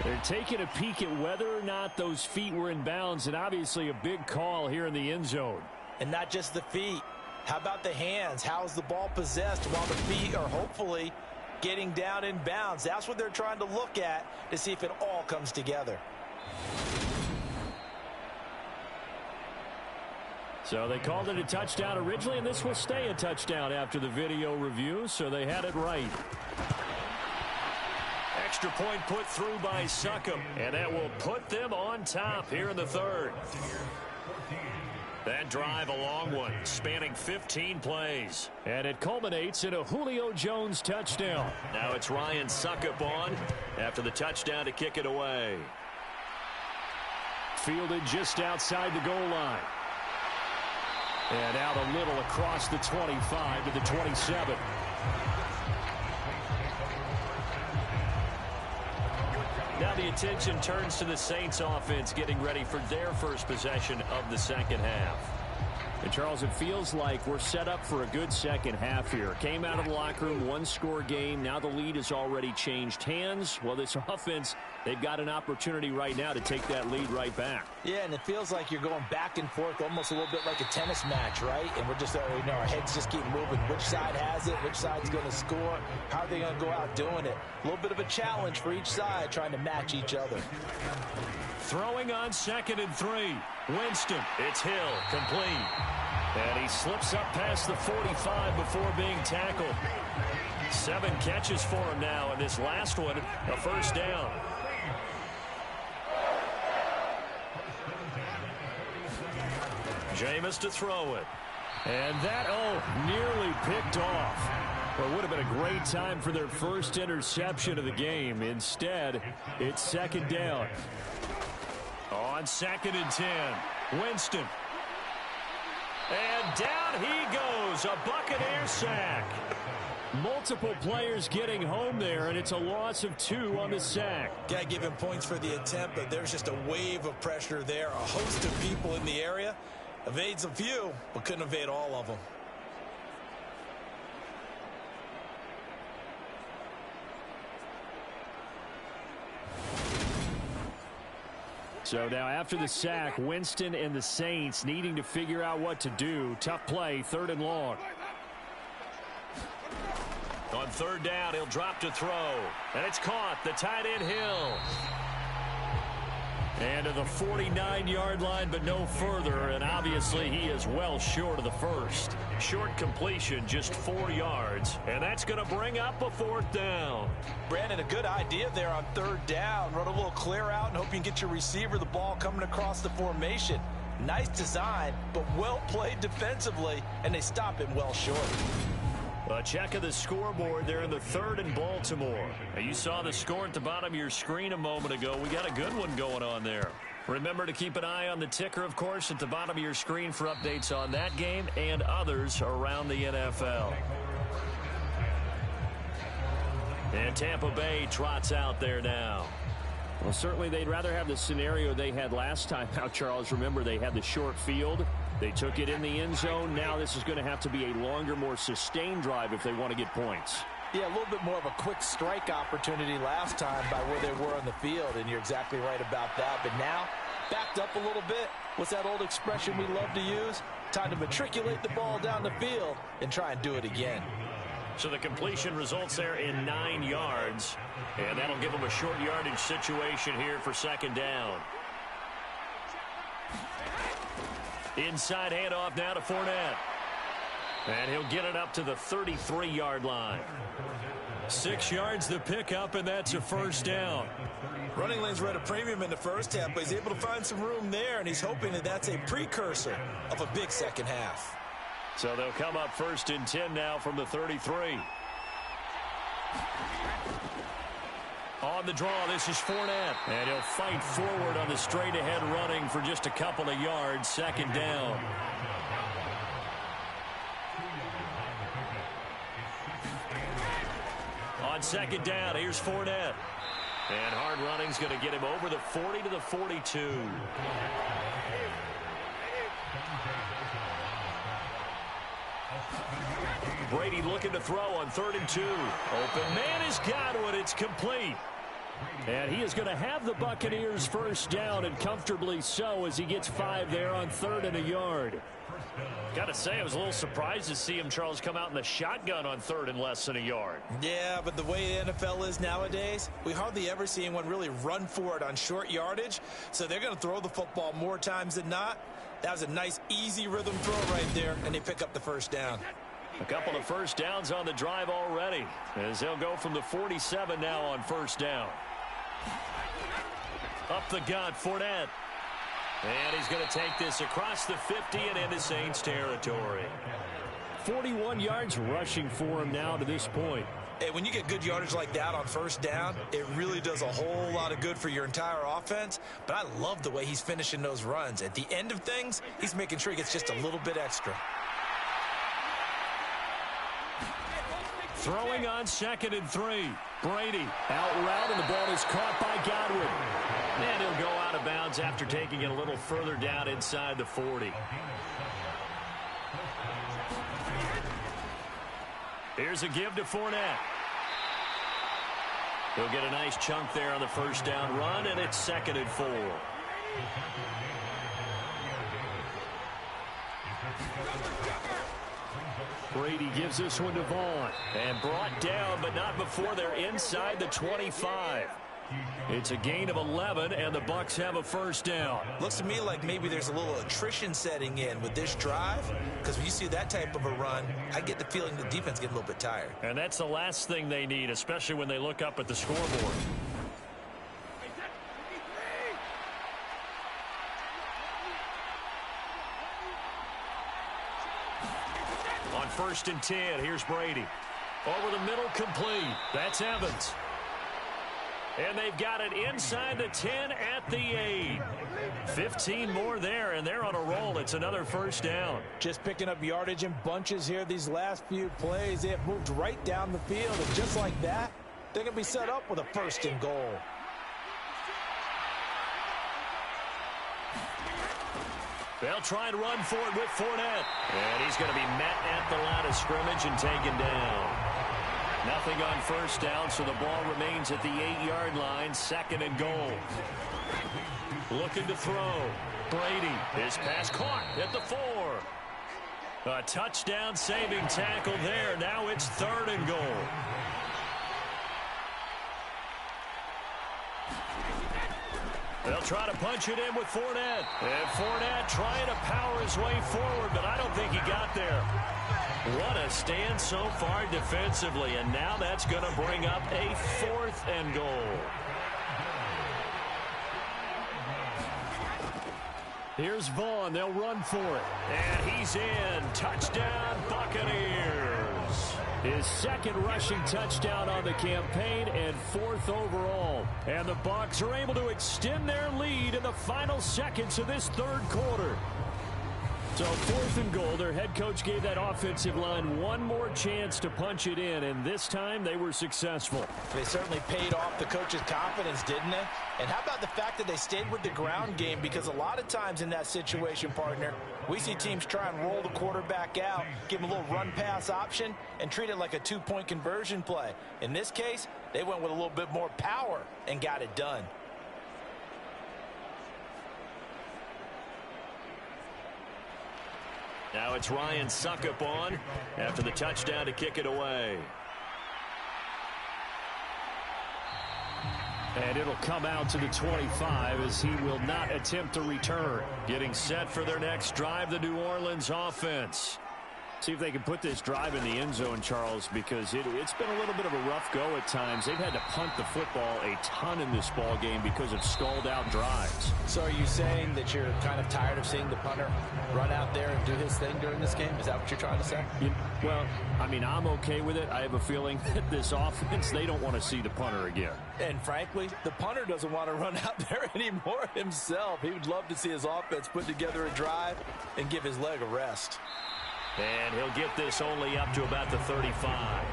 They're taking a peek at whether or not those feet were in bounds, and obviously a big call here in the end zone.
And not just the feet. How about the hands? How's the ball possessed while the feet are hopefully getting down in bounds? That's what they're trying to look at to see if it all comes together.
So they called it a touchdown originally, and this will stay a touchdown after the video review, so they had it right.
Extra point put through by Succop, and that will put them on top here in the 3rd. That drive, a long one, spanning 15 plays.
And it culminates in a Julio Jones touchdown.
Now it's Ryan Succop on after the touchdown to kick it away.
Fielded just outside the goal line. And out a little across the 25 to the 27.
Now the attention turns to the Saints offense getting ready for their first possession of the second half.
And Charles, it feels like we're set up for a good second half here. Came out of the locker room, 1-score game. Now the lead has already changed hands. Well, this offense, they've got an opportunity right now to take that lead right back.
Yeah, and it feels like you're going back and forth almost a little bit like a tennis match, right? And we're just, our heads just keep moving. Which side has it? Which side's going to score? How are they going to go out doing it? A little bit of a challenge for each side trying to match each other.
Throwing on 2nd and 3. Winston, it's Hill, complete. And he slips up past the 45 before being tackled. 7 catches for him now, and this last one, a first down. Jameis to throw it.
And that, nearly picked off. Well, it would have been a great time for their first interception of the game. Instead, it's 2nd down.
On 2nd and 10, Winston. And down he goes, a Buccaneer sack.
Multiple players getting home there, and it's a loss of 2 on the sack.
Got to give him points for the attempt, but there's just a wave of pressure there. A host of people in the area. Evades a few, but couldn't evade all of them.
So now after the sack, Winston and the Saints needing to figure out what to do. Tough play, 3rd and long.
On 3rd down, he'll drop to throw. And it's caught. The tight end Hill. And to the 49-yard line, but no further. And obviously he is well short of the first. Short completion, just 4 yards. And that's going to bring up a 4th down.
Brandon, a good idea there on 3rd down. Run a little clear out and hope you can get your receiver the ball coming across the formation. Nice design, but well played defensively. And they stop him well short.
A check of the scoreboard there in the 3rd in Baltimore. Now, you saw the score at the bottom of your screen a moment ago. We got a good one going on there. Remember to keep an eye on the ticker, of course, at the bottom of your screen for updates on that game and others around the NFL. And Tampa Bay trots out there now.
Well, certainly they'd rather have the scenario they had last time out, Charles. Remember, they had the short field. They took it in the end zone. Now this is going to have to be a longer, more sustained drive if they want to get points.
Yeah, a little bit more of a quick strike opportunity last time by where they were on the field, and you're exactly right about that. But now, backed up a little bit. What's that old expression we love to use? Time to matriculate the ball down the field and try and do it again.
So the completion results there in 9 yards, and that'll give them a short yardage situation here for second down. Inside handoff now to Fournette. And he'll get it up to the 33-yard line. 6 yards the pickup, and that's a first down.
Running lanes were at a premium in the first half, but he's able to find some room there, and he's hoping that that's a precursor of a big second half.
So they'll come up 1st and 10 now from the 33. On the draw, this is Fournette. And he'll fight forward on the straight-ahead running for just a couple of yards. Second down. On second down, here's Fournette. And hard running's going to get him over the 40 to the 42. Brady looking to throw on 3rd and 2. Open man is Godwin. It's complete. And he is going to have the Buccaneers first down, and comfortably so, as he gets 5 there on 3rd and a yard. Got to say, I was a little surprised to see him, Charles, come out in the shotgun on 3rd and less than a yard.
Yeah, but the way the NFL is nowadays, we hardly ever see anyone really run for it on short yardage. So they're going to throw the football more times than not. That was a nice, easy rhythm throw right there, and they pick up the first down.
A couple of first downs on the drive already, as they'll go from the 47 now on first down. Up the gut, Fournette. And he's going to take this across the 50 and into Saints territory. 41 yards rushing for him now to this point.
Hey, when you get good yardage like that on first down, it really does a whole lot of good for your entire offense. But I love the way he's finishing those runs. At the end of things, he's making sure he gets just a little bit extra.
Throwing on 2nd and 3. Brady out route, and the ball is caught by Godwin. And he'll go out of bounds after taking it a little further down inside the 40. Here's a give to Fournette. He'll get a nice chunk there on the first down run, and it's 2nd and 4. Brady gives this one to Vaughn. And brought down, but not before they're inside the 25. It's a gain of 11, and the Bucs have a first down.
Looks to me like maybe there's a little attrition setting in with this drive, because when you see that type of a run, I get the feeling the defense getting a little bit tired.
And that's the last thing they need, especially when they look up at the scoreboard. On 1st and 10, here's Brady. Over the middle, complete. That's Evans. And they've got it inside the 10 at the 8. 15 more there, and they're on a roll. It's another first down.
Just picking up yardage in bunches here these last few plays. They have moved right down the field, and just like that, they're going to be set up with a 1st and goal.
They'll try and run for it with Fournette. And he's going to be met at the line of scrimmage and taken down. Nothing on first down, so the ball remains at the 8-yard line, 2nd and goal. Looking to throw. Brady. His pass caught at the 4. A touchdown saving tackle there. Now it's 3rd and goal. They'll try to punch it in with Fournette. And Fournette trying to power his way forward, but I don't think he got there. What a stand so far defensively, and now that's going to bring up a 4th and goal. Here's Vaughn. They'll run for it. And he's in. Touchdown, Buccaneers. His 2nd rushing touchdown on the campaign and 4th overall. And the Bucs are able to extend their lead in the final seconds of this 3rd quarter. So 4th and goal. Their head coach gave that offensive line one more chance to punch it in, and this time they were successful.
They certainly paid off the coach's confidence, didn't they? And how about the fact that they stayed with the ground game? Because a lot of times in that situation, partner, we see teams try and roll the quarterback out, give him a little run-pass option, and treat it like a 2-point conversion play. In this case, they went with a little bit more power and got it done.
Now it's Ryan Suckup on after the touchdown to kick it away.
And it'll come out to the 25 as he will not attempt to return.
Getting set for their next drive, the New Orleans offense.
See if they can put this drive in the end zone, Charles, because it's been a little bit of a rough go at times. They've had to punt the football a ton in this ball game because of stalled-out drives.
So are you saying that you're kind of tired of seeing the punter run out there and do his thing during this game? Is that what you're trying to say?
Well, I mean, I'm okay with it. I have a feeling that this offense, they don't want to see the punter again.
And frankly, the punter doesn't want to run out there anymore himself. He would love to see his offense put together a drive and give his leg a rest.
And he'll get this only up to about the 35.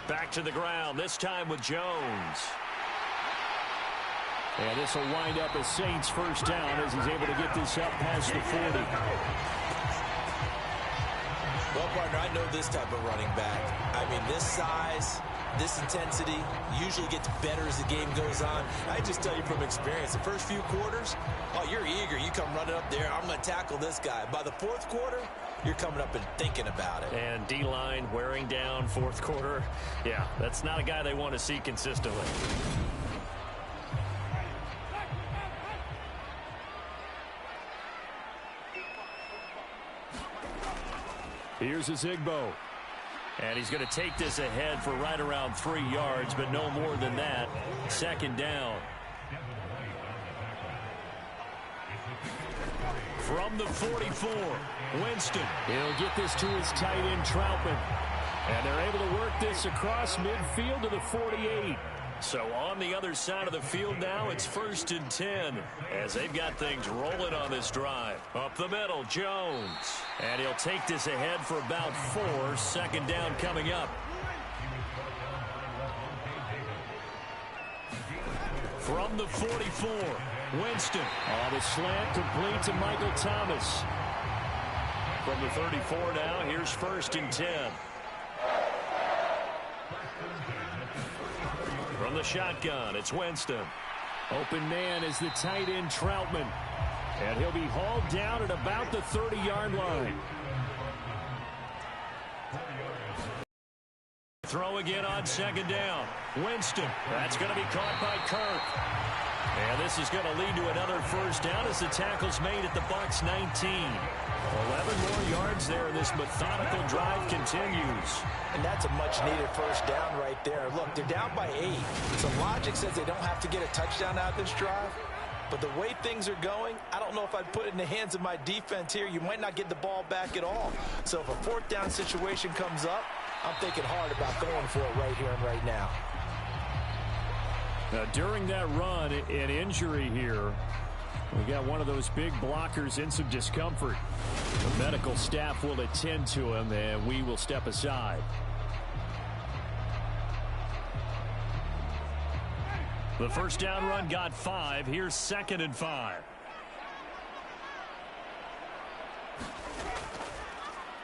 Back to the ground, this time with Jones.
And this will wind up a Saints first down as he's able to get this up past the 40.
Well, partner, I know this type of running back. I mean, this size, this intensity usually gets better as the game goes on. I just tell you from experience, the first few quarters, oh, you're eager. You come running up there, I'm going to tackle this guy. By the fourth quarter, you're coming up and thinking about it.
And D-line wearing down fourth quarter. Yeah, that's not a guy they want to see consistently.
Here's Zigbo.
And he's going to take this ahead for right around 3 yards, but no more than that. Second down. From the 44, Winston.
He'll get this to his tight end, Troutman. And they're able to work this across midfield to the 48.
So on the other side of the field now, it's 1st and 10 as they've got things rolling on this drive. Up the middle, Jones. And he'll take this ahead for about 4. Second down coming up. From the 44, Winston.
Oh, the slant complete to Michael Thomas.
From the 34 now, here's 1st and 10. From the shotgun, it's Winston.
Open man is the tight end, Troutman. And he'll be hauled down at about the 30-yard line.
Throw again on second down. Winston. That's going to be caught by Kirk. And this is going to lead to another first down as the tackle's made at the Bucs 19. 11 more yards there. This methodical drive continues.
And that's a much-needed first down right there. Look, they're down by 8. So logic says they don't have to get a touchdown out of this drive. But the way things are going, I don't know if I'd put it in the hands of my defense here. You might not get the ball back at all. So if a fourth down situation comes up, I'm thinking hard about going for it right here and right now.
Now, during that run, an injury here. We got one of those big blockers in some discomfort. The medical staff will attend to him, and we will step aside.
The first down run got 5. Here's 2nd and 5.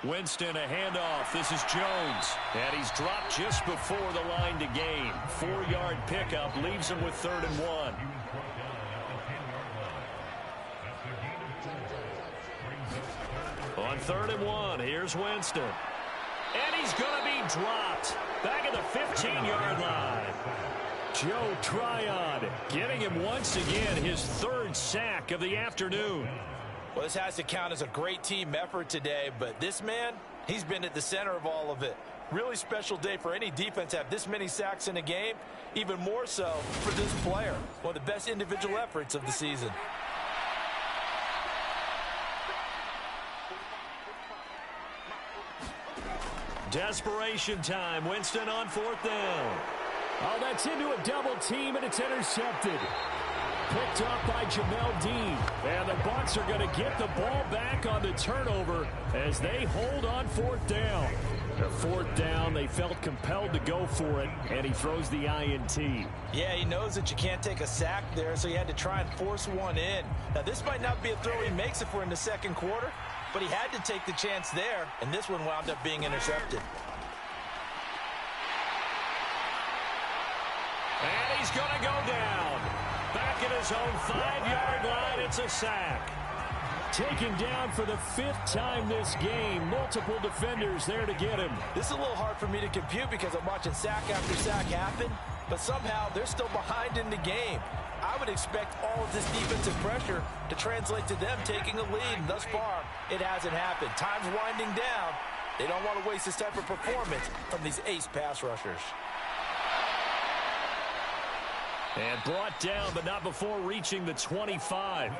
Winston, a handoff. This is Jones. And he's dropped just before the line to gain. 4-yard pickup leaves him with 3rd and 1. On 3rd and 1, here's Winston. And he's going to be dropped. Back at the 15-yard line.
Joe Tryon getting him once again his 3rd sack of the afternoon.
Well, this has to count as a great team effort today, but this man, he's been at the center of all of it. Really special day for any defense to have this many sacks in a game, even more so for this player. One of the best individual efforts of the season.
Desperation time. Winston on 4th down.
Oh, that's into a double team, and it's intercepted. Picked off by Jamel Dean. And the Bucs are going to get the ball back on the turnover as they hold on fourth down. The fourth down, they felt compelled to go for it, and he throws the INT.
Yeah, he knows that you can't take a sack there, so he had to try and force one in. Now, this might not be a throw he makes if we're in the second quarter, but he had to take the chance there, and this one wound up being intercepted.
And he's going to go down. Back at his own 5-yard line, it's a sack. Taken down for the 5th time this game. Multiple defenders there to get him.
This is a little hard for me to compute because I'm watching sack after sack happen, but somehow they're still behind in the game. I would expect all of this defensive pressure to translate to them taking a lead, and thus far, it hasn't happened. Time's winding down. They don't want to waste this type of performance from these ace pass rushers.
And brought down, but not before reaching the 25.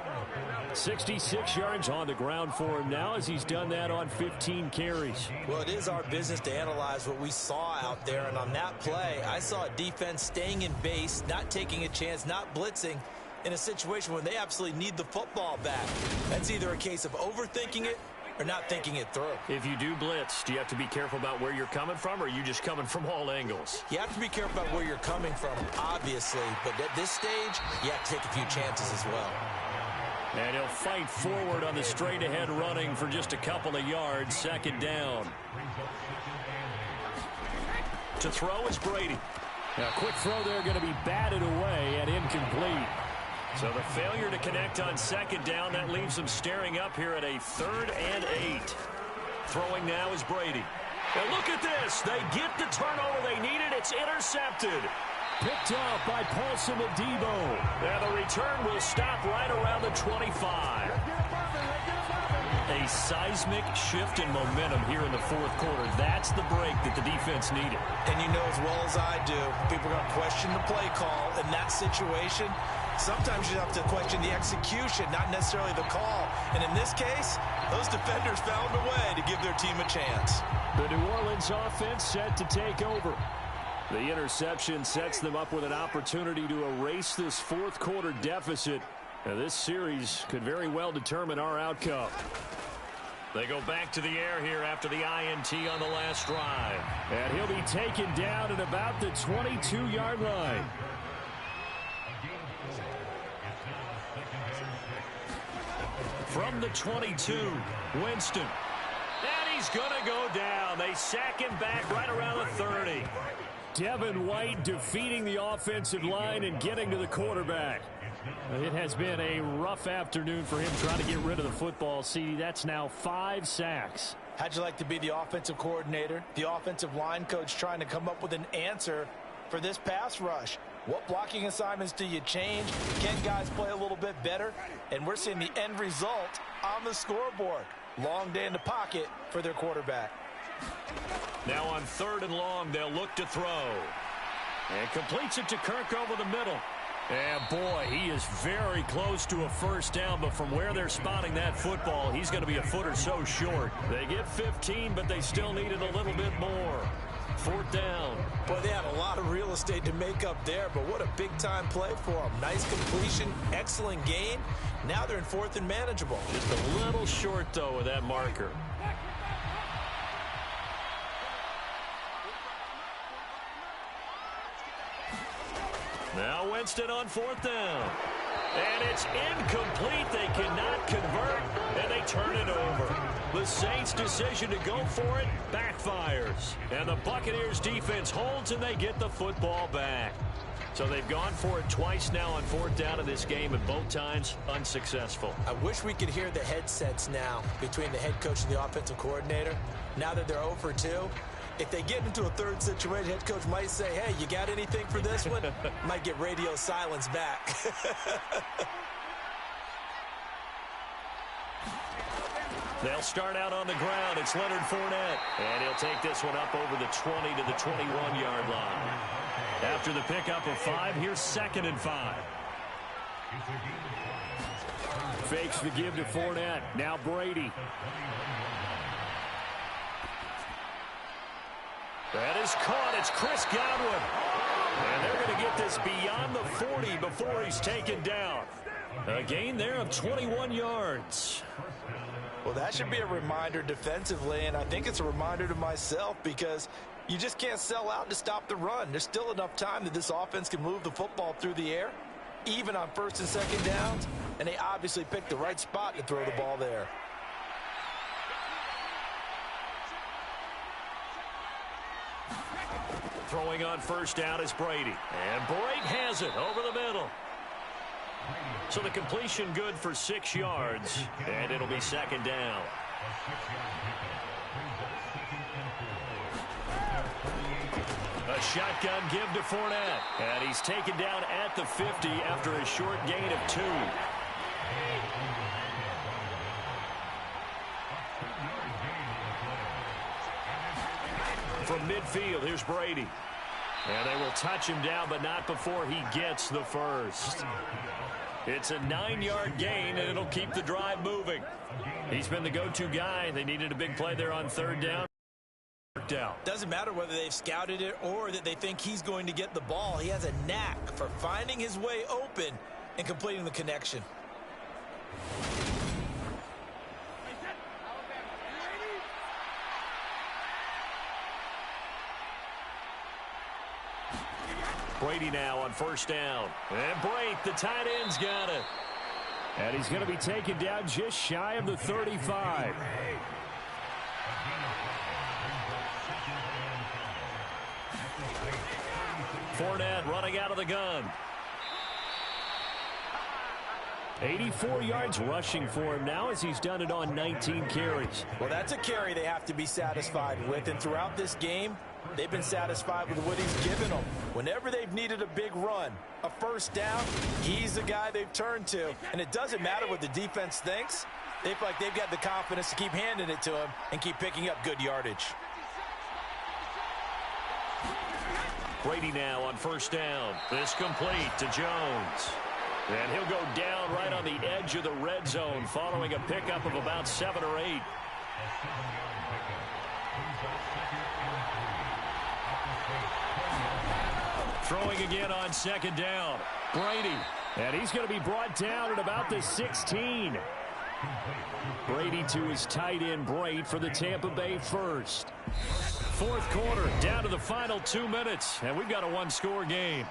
66 yards on the ground for him now as he's done that on 15 carries.
Well, it is our business to analyze what we saw out there, and on that play, I saw a defense staying in base, not taking a chance, not blitzing, in a situation where they absolutely need the football back. That's either a case of overthinking it or not thinking it through.
If you do blitz, do you have to be careful about where you're coming from, or are you just coming from all angles?
You have to be careful about where you're coming from, obviously, but at this stage, you have to take a few chances as well.
And he'll fight forward on the straight-ahead running for just a couple of yards. Second down. To throw is Brady. Now, a quick throw there going to be batted away and incomplete. So the failure to connect on second down, that leaves them staring up here at a 3rd and 8. Throwing now is Brady. And look at this. They get the turnover they needed. It's intercepted. Picked off by Paulson Adebo. Now the return will stop right around the 25. A seismic shift in momentum here in the fourth quarter. That's the break that the defense needed.
And you know as well as I do, people are going to question the play call in that situation. Sometimes you have to question the execution, not necessarily the call. And in this case, those defenders found a way to give their team a chance.
The New Orleans offense set to take over. The interception sets them up with an opportunity to erase this fourth quarter deficit. Now, this series could very well determine our outcome. They go back to the air here after the INT on the last drive. And he'll be taken down at about the 22-yard line. From the 22, Winston. And he's going to go down. They sack him back right around the 30. Devin White defeating the offensive line and getting to the quarterback. It has been a rough afternoon for him trying to get rid of the football. See, that's now 5 sacks.
How'd you like to be the offensive coordinator, the offensive line coach trying to come up with an answer for this pass rush? What blocking assignments do you change? Can guys play a little bit better? And we're seeing the end result on the scoreboard. Long day in the pocket for their quarterback.
Now on 3rd and long, they'll look to throw. And completes it to Kirk over the middle. And boy, he is very close to a first down, but from where they're spotting that football, he's going to be a foot or so short. They get 15, but they still needed a little bit more. 4th down.
Boy, they had a lot of real estate to make up there, but what a big-time play for them. Nice completion, excellent gain. Now they're in 4th and manageable.
Just a little short, though, with that marker. Now Winston on 4th down. And it's incomplete. They cannot convert, and they turn it over. The Saints' decision to go for it backfires. And the Buccaneers' defense holds, and they get the football back. So they've gone for it twice now on 4th down in this game, and both times unsuccessful.
I wish we could hear the headsets now between the head coach and the offensive coordinator. Now that they're 0 for 2. If they get into a 3rd situation, head coach might say, hey, you got anything for this one? Might get radio silence back.
They'll start out on the ground. It's Leonard Fournette. And he'll take this one up over the 20 to the 21-yard line. After the pickup of 5, here's 2nd and 5. Fakes the give to Fournette. Now Brady. That is caught. It's Chris Godwin. And
going to get this beyond the 40 before he's taken down. A gain there of 21 yards.
Well, that should be a reminder defensively, and I think it's a reminder to myself because you just can't sell out to stop the run. There's still enough time that this offense can move the football through the air, even on first and second downs, and they obviously picked the right spot to throw the ball there.
Throwing on first down is Brady. And Brady has it over the middle. So the completion good for 6 yards, and it'll be second down. A shotgun give to Fournette, and he's taken down at the 50 after a short gain of 2. From midfield, here's Brady. And they will touch him down, but not before he gets the first. It's a 9-yard gain, and it'll keep the drive moving. He's been the go-to guy. They needed a big play there on third down.
Doesn't matter whether they've scouted it or that they think he's going to get the ball. He has a knack for finding his way open and completing the connection.
Brady now on first down. And Brady, the tight end's got it.
And he's going to be taken down just shy of the 35.
Fournette running out of the gun.
84 yards rushing for him now as he's done it on 19 carries.
Well, that's a carry they have to be satisfied with. And throughout this game, they've been satisfied with what he's given them. Whenever they've needed a big run, a first down, he's the guy they've turned to. And it doesn't matter what the defense thinks. They feel like they've got the confidence to keep handing it to him and keep picking up good yardage.
Brady now on first down. This complete to Jones. And he'll go down right on the edge of the red zone following a pickup of about 7 or 8. Throwing again on second down.
Brady. And he's going to be brought down at about the 16. Brady to his tight end, Brady, for the Tampa Bay first.
Fourth quarter, down to the final 2 minutes, and we've got a one-score game.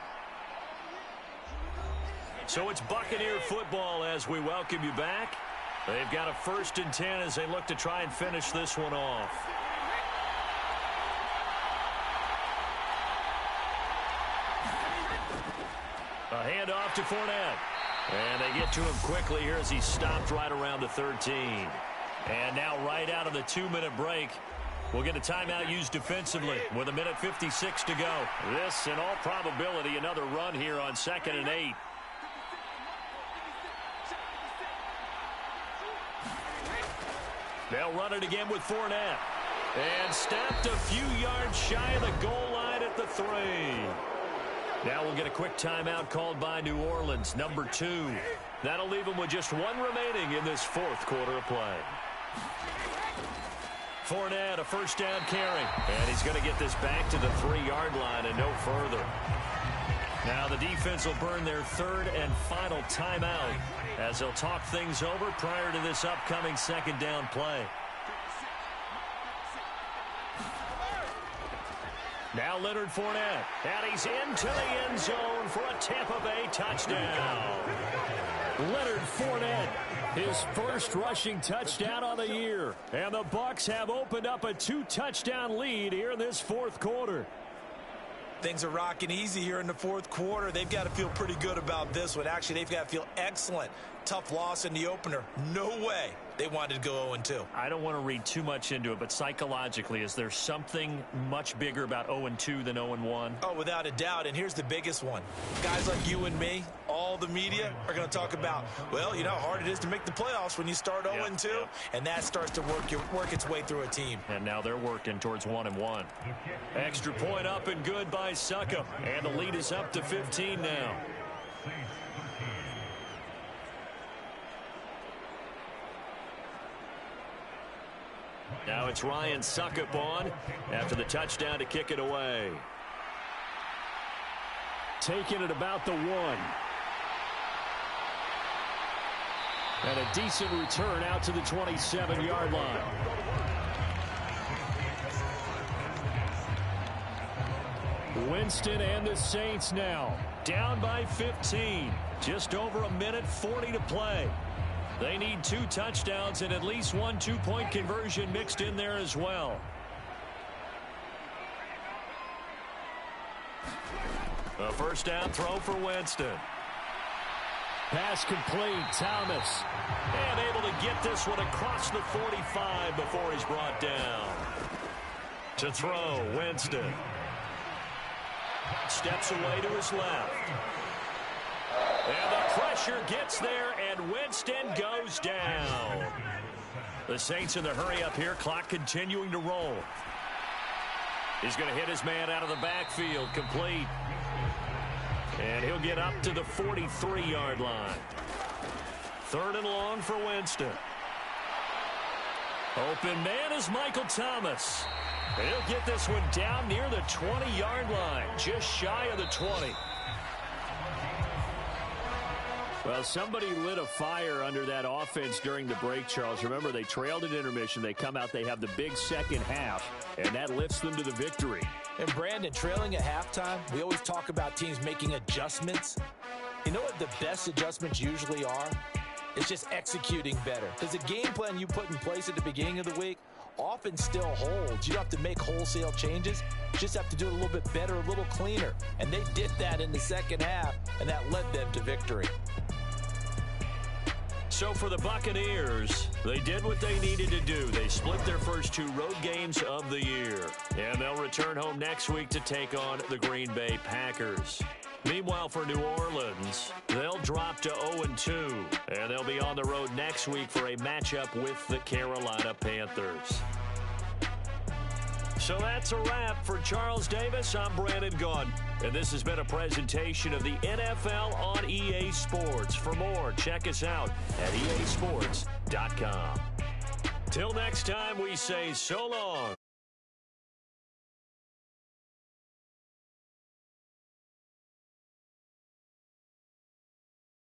So it's Buccaneer football as we welcome you back. They've got a 1st and 10 as they look to try and finish this one off. A handoff to Fournette. And they get to him quickly here as he stopped right around the 13. And now right out of the 2-minute break, we'll get a timeout used defensively with 1:56 to go. This, in all probability, another run here on 2nd and 8. They'll run it again with Fournette. And stopped a few yards shy of the goal line at the 3. Now we'll get a quick timeout called by New Orleans, number 2. That'll leave them with just 1 remaining in this 4th quarter of play. Fournette, a first down carry. And he's going to get this back to the 3-yard line and no further. Now the defense will burn their 3rd and final timeout as they'll talk things over prior to this upcoming 2nd down play. Now Leonard Fournette, and he's into the end zone for a Tampa Bay touchdown.
Leonard Fournette, his first rushing touchdown on the year. And the Bucs have opened up a 2-touchdown lead here in this 4th quarter.
Things are rocking easy here in the 4th quarter. They've got to feel pretty good about this one. Actually, they've got to feel excellent. Tough loss in the opener. No way they wanted to go 0-2.
I don't want to read too much into it, but psychologically, is there something much bigger about 0-2 than 0-1?
Oh, without a doubt. And here's the biggest one. Guys like you and me, all the media are going to talk about, well, you know how hard it is to make the playoffs when you start 0-2. Yep. And that starts to work its way through a team.
And now they're working towards 1-1. Extra point up and good by Suckup. And the lead is up to 15 now. Now it's Ryan Suckup on after the touchdown to kick it away.
taken at about the 1. And a decent return out to the 27-yard line. Winston and the Saints now down by 15. Just over a minute 40 to play. They need 2 touchdowns and at least 1 2-point conversion mixed in there as well. A first down throw for Winston. Pass complete. Thomas. And able to get this one across the 45 before he's brought down. To throw, Winston. Steps away to his left. And the pressure gets there, and Winston goes down. The Saints in the hurry up here. Clock continuing to roll. He's going to hit his man out of the backfield. Complete. And he'll get up to the 43-yard line. 3rd and long for Winston. Open man is Michael Thomas. And he'll get this one down near the 20-yard line, just shy of the 20. Well, somebody lit a fire under that offense during the break, Charles. Remember, they trailed at intermission. They come out, they have the big second half, and that lifts them to the victory.
And Brandon, trailing at halftime, we always talk about teams making adjustments. You know what the best adjustments usually are? It's just executing better. Because the game plan you put in place at the beginning of the week often still holds. You don't have to make wholesale changes. You just have to do it a little bit better, a little cleaner. And they did that in the second half, and that led them to victory.
So for the Buccaneers, they did what they needed to do. They split their first 2 road games of the year. And they'll return home next week to take on the Green Bay Packers. Meanwhile, for New Orleans, they'll drop to 0-2. And they'll be on the road next week for a matchup with the Carolina Panthers. So that's a wrap. For Charles Davis, I'm Brandon Gaudin. And this has been a presentation of the NFL on EA Sports. For more, check us out at easports.com. Till next time, we say so long.